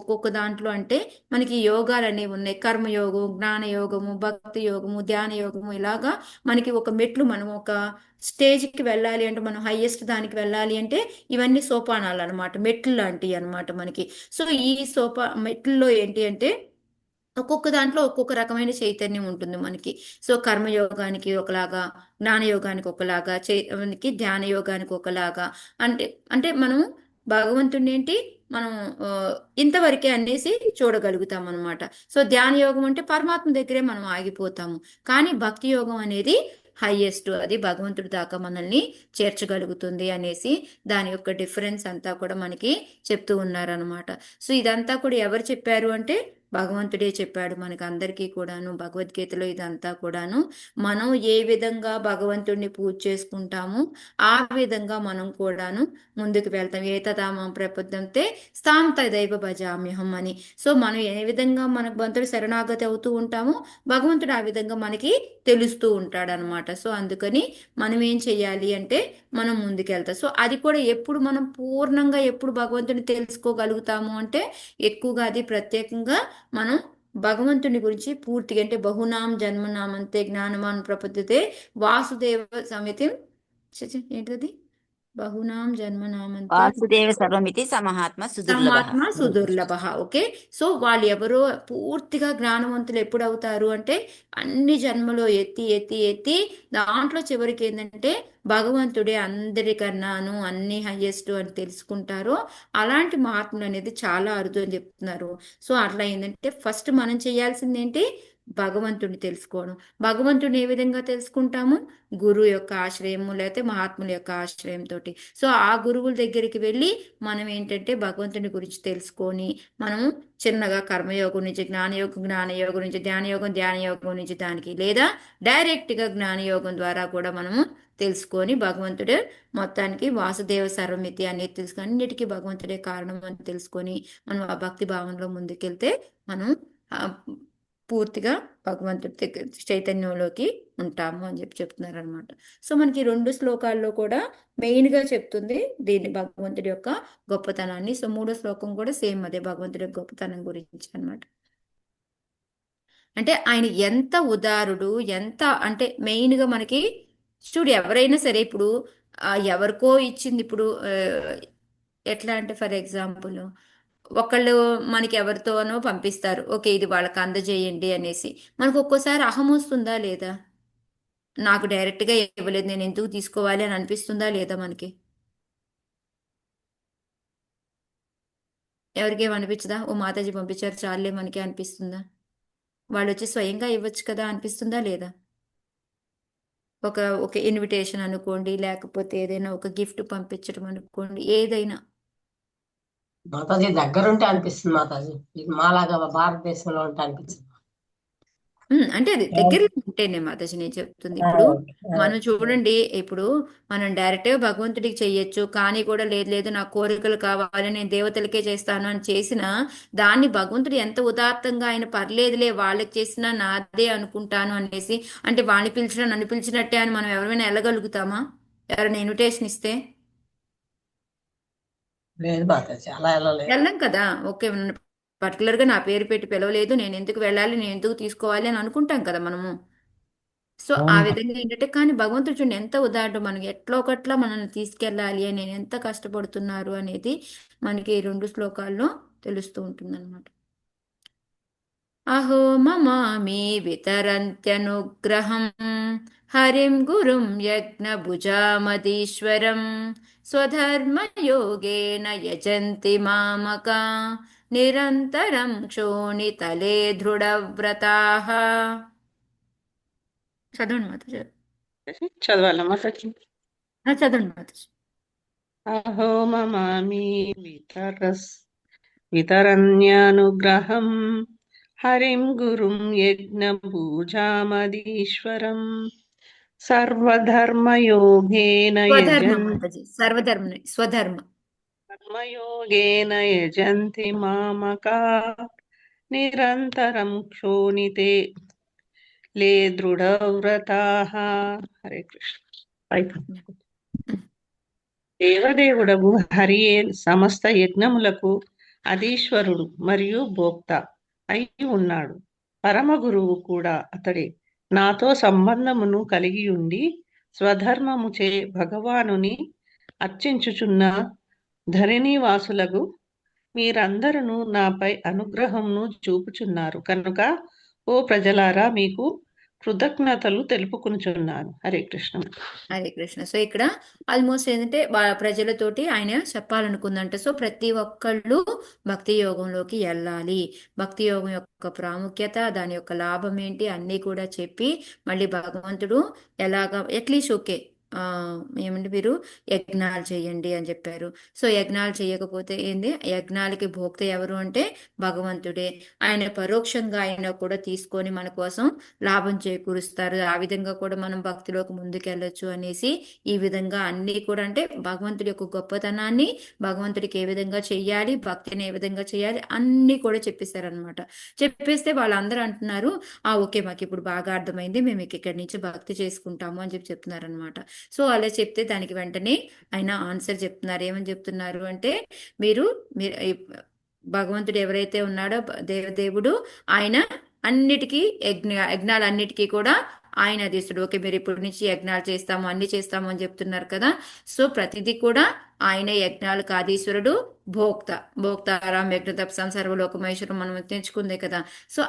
ఒక్కొక్క దాంట్లో అంటే మనకి యోగాలు అనేవి ఉన్నాయి. కర్మయోగం, జ్ఞాన యోగము, భక్తి యోగము, ధ్యాన యోగము, ఇలాగా మనకి ఒక మెట్లు మనం ఒక స్టేజ్కి వెళ్ళాలి అంటే మనం హైయెస్ట్ దానికి వెళ్ళాలి అంటే ఇవన్నీ సోపానాలు అనమాట, మెట్లు లాంటివి అనమాట మనకి. సో ఈ మెట్లలో ఏంటి అంటే ఒక్కొక్క దాంట్లో ఒక్కొక్క రకమైన చైతన్యం ఉంటుంది మనకి. సో కర్మయోగానికి ఒకలాగా, జ్ఞానయోగానికి ఒకలాగా, ధ్యాన యోగానికి ఒకలాగా. అంటే అంటే మనం భగవంతుడిని ఏంటి మనం ఆ, ఇంతవరకే అనేసి చూడగలుగుతాం అనమాట. సో ధ్యాన యోగం అంటే పరమాత్మ దగ్గరే మనం ఆగిపోతాము. కానీ భక్తి యోగం అనేది హైయెస్ట్, అది భగవంతుడి దాకా మనల్ని చేర్చగలుగుతుంది అనేసి దాని యొక్క డిఫరెన్స్ అంతా కూడా మనకి చెప్తూ ఉన్నారనమాట. సో ఇదంతా కూడా ఎవరు చెప్పారు అంటే భగవంతుడే చెప్పాడు మనకి అందరికీ కూడాను. భగవద్గీతలో ఇదంతా కూడాను మనం ఏ విధంగా భగవంతుడిని పూజ చేసుకుంటామో ఆ విధంగా మనం కూడాను ముందుకు వెళ్తాం. ఏతదామం ప్రపద్యంతే స్థాం తదైవ భజామ్యహం అని. సో మనం ఏ విధంగా మనకు భగవంతుడు శరణాగతి అవుతూ ఉంటామో భగవంతుడు ఆ విధంగా మనకి తెలుస్తూ ఉంటాడు అనమాట. సో అందుకని మనం ఏం చెయ్యాలి అంటే మనం ముందుకెళ్తాం. సో అది కూడా ఎప్పుడు మనం పూర్ణంగా ఎప్పుడు భగవంతుని తెలుసుకోగలుగుతాము అంటే ఎక్కువగా అది ప్రత్యేకంగా మనం భగవంతుని గురించి పూర్తిగా అంటే బహునాం జన్మనామంతే జ్ఞానమాన్ ప్రపద్యతే వాసుదేవ సమితి ఏంటది బహునాం జన్మనామంతే వాసుదేవ సర్వమితి సమహాత్మ సుదుర్లభ. సమాత్మ సుదుర్లభ. ఓకే. సో వాళ్ళు ఎవరో పూర్తిగా జ్ఞానవంతులు ఎప్పుడు అవుతారు అంటే అన్ని జన్మలో ఎత్తి ఎత్తి ఎత్తి దాంట్లో చివరికి ఏంటంటే భగవంతుడే అందరికన్నాను అన్ని హయ్యెస్ట్ అని తెలుసుకుంటారో అలాంటి మహాత్ములు అనేది చాలా అరుదు అని చెప్తున్నారు. సో అట్లా ఏంటంటే ఫస్ట్ మనం చేయాల్సింది ఏంటి, భగవంతుడిని తెలుసుకోవడం. భగవంతుడిని ఏ విధంగా తెలుసుకుంటాము, గురువు యొక్క ఆశ్రయము లేకపోతే మహాత్ముల యొక్క ఆశ్రయంతో. సో ఆ గురువుల దగ్గరికి వెళ్ళి మనం ఏంటంటే భగవంతుని గురించి తెలుసుకొని మనము చిన్నగా కర్మయోగం నుంచి జ్ఞానయోగం నుంచి ధ్యానయోగం నుంచి దానికి, లేదా డైరెక్ట్గా జ్ఞానయోగం ద్వారా కూడా మనము తెలుసుకొని భగవంతుడే మొత్తానికి వాసుదేవ సర్వమితి అనేది తెలుసుకొని అన్నిటికీ భగవంతుడే కారణం అని తెలుసుకొని మనం ఆ భక్తి భావంలో ముందుకెళ్తే మనం పూర్తిగా భగవంతుడి చైతన్యంలోకి ఉంటాము అని చెప్తున్నారు అనమాట. సో మనకి 2 శ్లోకాల్లో కూడా మెయిన్గా చెప్తుంది దీన్ని భగవంతుడి యొక్క గొప్పతనాన్ని. సో 3వ శ్లోకం కూడా సేమ్ అదే భగవంతుడి యొక్క గొప్పతనం గురించి అనమాట. అంటే ఆయన ఎంత ఉదారుడు, ఎంత అంటే మెయిన్గా మనకి చూడు ఎవరైనా సరే ఇప్పుడు ఎవరికో ఇచ్చింది ఇప్పుడు ఎట్లా అంటే ఫర్ ఎగ్జాంపుల్ ఒకళ్ళు మనకి ఎవరితోనో పంపిస్తారు, ఓకే ఇది వాళ్ళకి అందజేయండి అనేసి మనకు ఒక్కోసారి అహం వస్తుందా లేదా, నాకు డైరెక్ట్గా ఇవ్వలేదు నేను ఎందుకు తీసుకోవాలి అని అనిపిస్తుందా లేదా మనకి, ఎవరికేమనిపించదా, ఓ మాతాజీ పంపించారు చాలే మనకి అనిపిస్తుందా, వాళ్ళు వచ్చి స్వయంగా ఇవ్వచ్చు కదా అనిపిస్తుందా లేదా, ఒక ఇన్విటేషన్ అనుకోండి లేకపోతే ఏదైనా ఒక గిఫ్ట్ పంపించడం అనుకోండి, ఏదైనా మాతాజీ దగ్గరుంటే అనిపిస్తుంది మాతాజీ, ఇది మాలాగా భారతదేశంలో ఉంటే అనిపిస్తుంది. అంటే అది దగ్గరలో ఉంటేనే మాతాజీ నేను చెప్తుంది. ఇప్పుడు మనం చూడండి, ఇప్పుడు మనం డైరెక్ట్గా భగవంతుడికి చెయ్యొచ్చు, కానీ కూడా లేదు లేదు నా కోరికలు కావాలి నేను దేవతలకే చేస్తాను అని చేసిన దాన్ని భగవంతుడు ఎంత ఉదాత్తంగా ఆయన పర్లేదులే వాళ్ళకి చేసినా నాదే అనుకుంటాను అనేసి, అంటే వాళ్ళని పిలిచినా నన్ను పిలిచినట్టే అని మనం ఎవరైనా వెళ్ళగలుగుతామా, ఎవరైనా ఇన్విటేషన్ ఇస్తే లేదు మాతాజీ, అలా వెళ్ళలేదు. వెళ్ళం కదా. ఓకే పర్టికులర్గా నా పేరు పెట్టి పిలవలేదు నేను ఎందుకు వెళ్ళాలి నేను ఎందుకు తీసుకోవాలి అని అనుకుంటాం కదా మనము. సో ఆ విధంగా ఏంటంటే కానీ భగవంతుడు చూడండి ఎంత ఉదాహరణ, మనకి ఎట్లా ఒకట్లా మనల్ని తీసుకెళ్ళాలి అని నేను ఎంత కష్టపడుతున్నారు అనేది మనకి ఈ 2 శ్లోకాల్లో తెలుస్తూ ఉంటుంది అనమాట. అహో మమామి వితరంత్యనుగ్రహం హరిం గురుం యజ్ఞభుజామదీశ్వరం స్వధర్మయోగేన యజంతి మామకా నిరంతరం క్షోణితలే దృఢవ్రతాః. చదవండి మాతాజీ. చదవాలా మాతాజీ? చదవండి మాతాజీ. అహో మమామి వితరన్యానుగ్రహం హరిం గురుం యజ్ఞభూజామదీశ్వరం సర్వధర్మయోగేన ధర్మయోగేన యజంతి మామకా నిరంతరం క్షోణితే లే దృఢవ్రతాః. హరే కృష్ణ. దేవదేవుడగు హరియే సమస్త యజ్ఞములకు అధీశ్వరుడు మరియు భోక్త అయి ఉన్నాడు. పరమ గురువు కూడా అతడే. నాతో సంబంధమును కలిగి ఉండి స్వధర్మముచే భగవానుని అర్చించుచున్న ధరణివాసులకు మీరందరూ నాపై అనుగ్రహమును చూపుచున్నారు కనుక ఓ ప్రజలారా మీకు కృతజ్ఞతలు తెలుపుకొనుచున్నాను. హరే కృష్ణ. హరే కృష్ణ. సో ఇక్కడ ఆల్మోస్ట్ ఏంటంటే ప్రజలతోటి ఆయన చెప్పాలనుకుందంట. సో ప్రతి ఒక్కళ్ళు భక్తి యోగంలోకి వెళ్ళాలి, భక్తి యోగం యొక్క ప్రాముఖ్యత, దాని యొక్క లాభం ఏంటి అన్నీ కూడా చెప్పి మళ్ళీ భగవంతుడు ఎలాగా అట్లీస్ట్ ఓకే ఏమంటే మీరు యజ్ఞాలు చేయండి అని చెప్పారు. సో యజ్ఞాలు చేయకపోతే ఏంది, యజ్ఞాలకి భోక్త ఎవరు అంటే భగవంతుడే. ఆయన పరోక్షంగా ఆయన కూడా తీసుకొని మన కోసం లాభం చేకూరుస్తారు. ఆ విధంగా కూడా మనం భక్తిలోకి ముందుకెళ్ళొచ్చు అనేసి ఈ విధంగా అన్నీ కూడా అంటే భగవంతుడి యొక్క గొప్పతనాన్ని, భగవంతుడికి ఏ విధంగా చెయ్యాలి, భక్తిని ఏ విధంగా చేయాలి అన్నీ కూడా చెప్పేశారనమాట. చెప్పేస్తే వాళ్ళందరూ అంటున్నారు ఓకే మాకు ఇప్పుడు బాగా అర్థమైంది, మేము ఇక్కడి నుంచి భక్తి చేసుకుంటాము అని చెప్తున్నారు అనమాట. సో అలా చెప్తే దానికి వెంటనే ఆయన ఆన్సర్ చెప్తున్నారు. ఏమని చెప్తున్నారు అంటే మీరు భగవంతుడు ఎవరైతే ఉన్నాడో దేవదేవుడు ఆయన అన్నిటికీ యజ్ఞాలన్నిటికీ కూడా ఆయన అధీస్తుడు. ఓకే మీరు ఇప్పటి నుంచి యజ్ఞాలు చేస్తాము అన్ని చేస్తాము అని చెప్తున్నారు కదా. సో ప్రతిదీ కూడా ఆయన యజ్ఞాలకు ఆదీశ్వరుడు, భోక్త. భోక్తారాం యజ్ఞ తప్సం సర్వలోకమేశ్వరం మనం తెచ్చుకుందే కదా. సో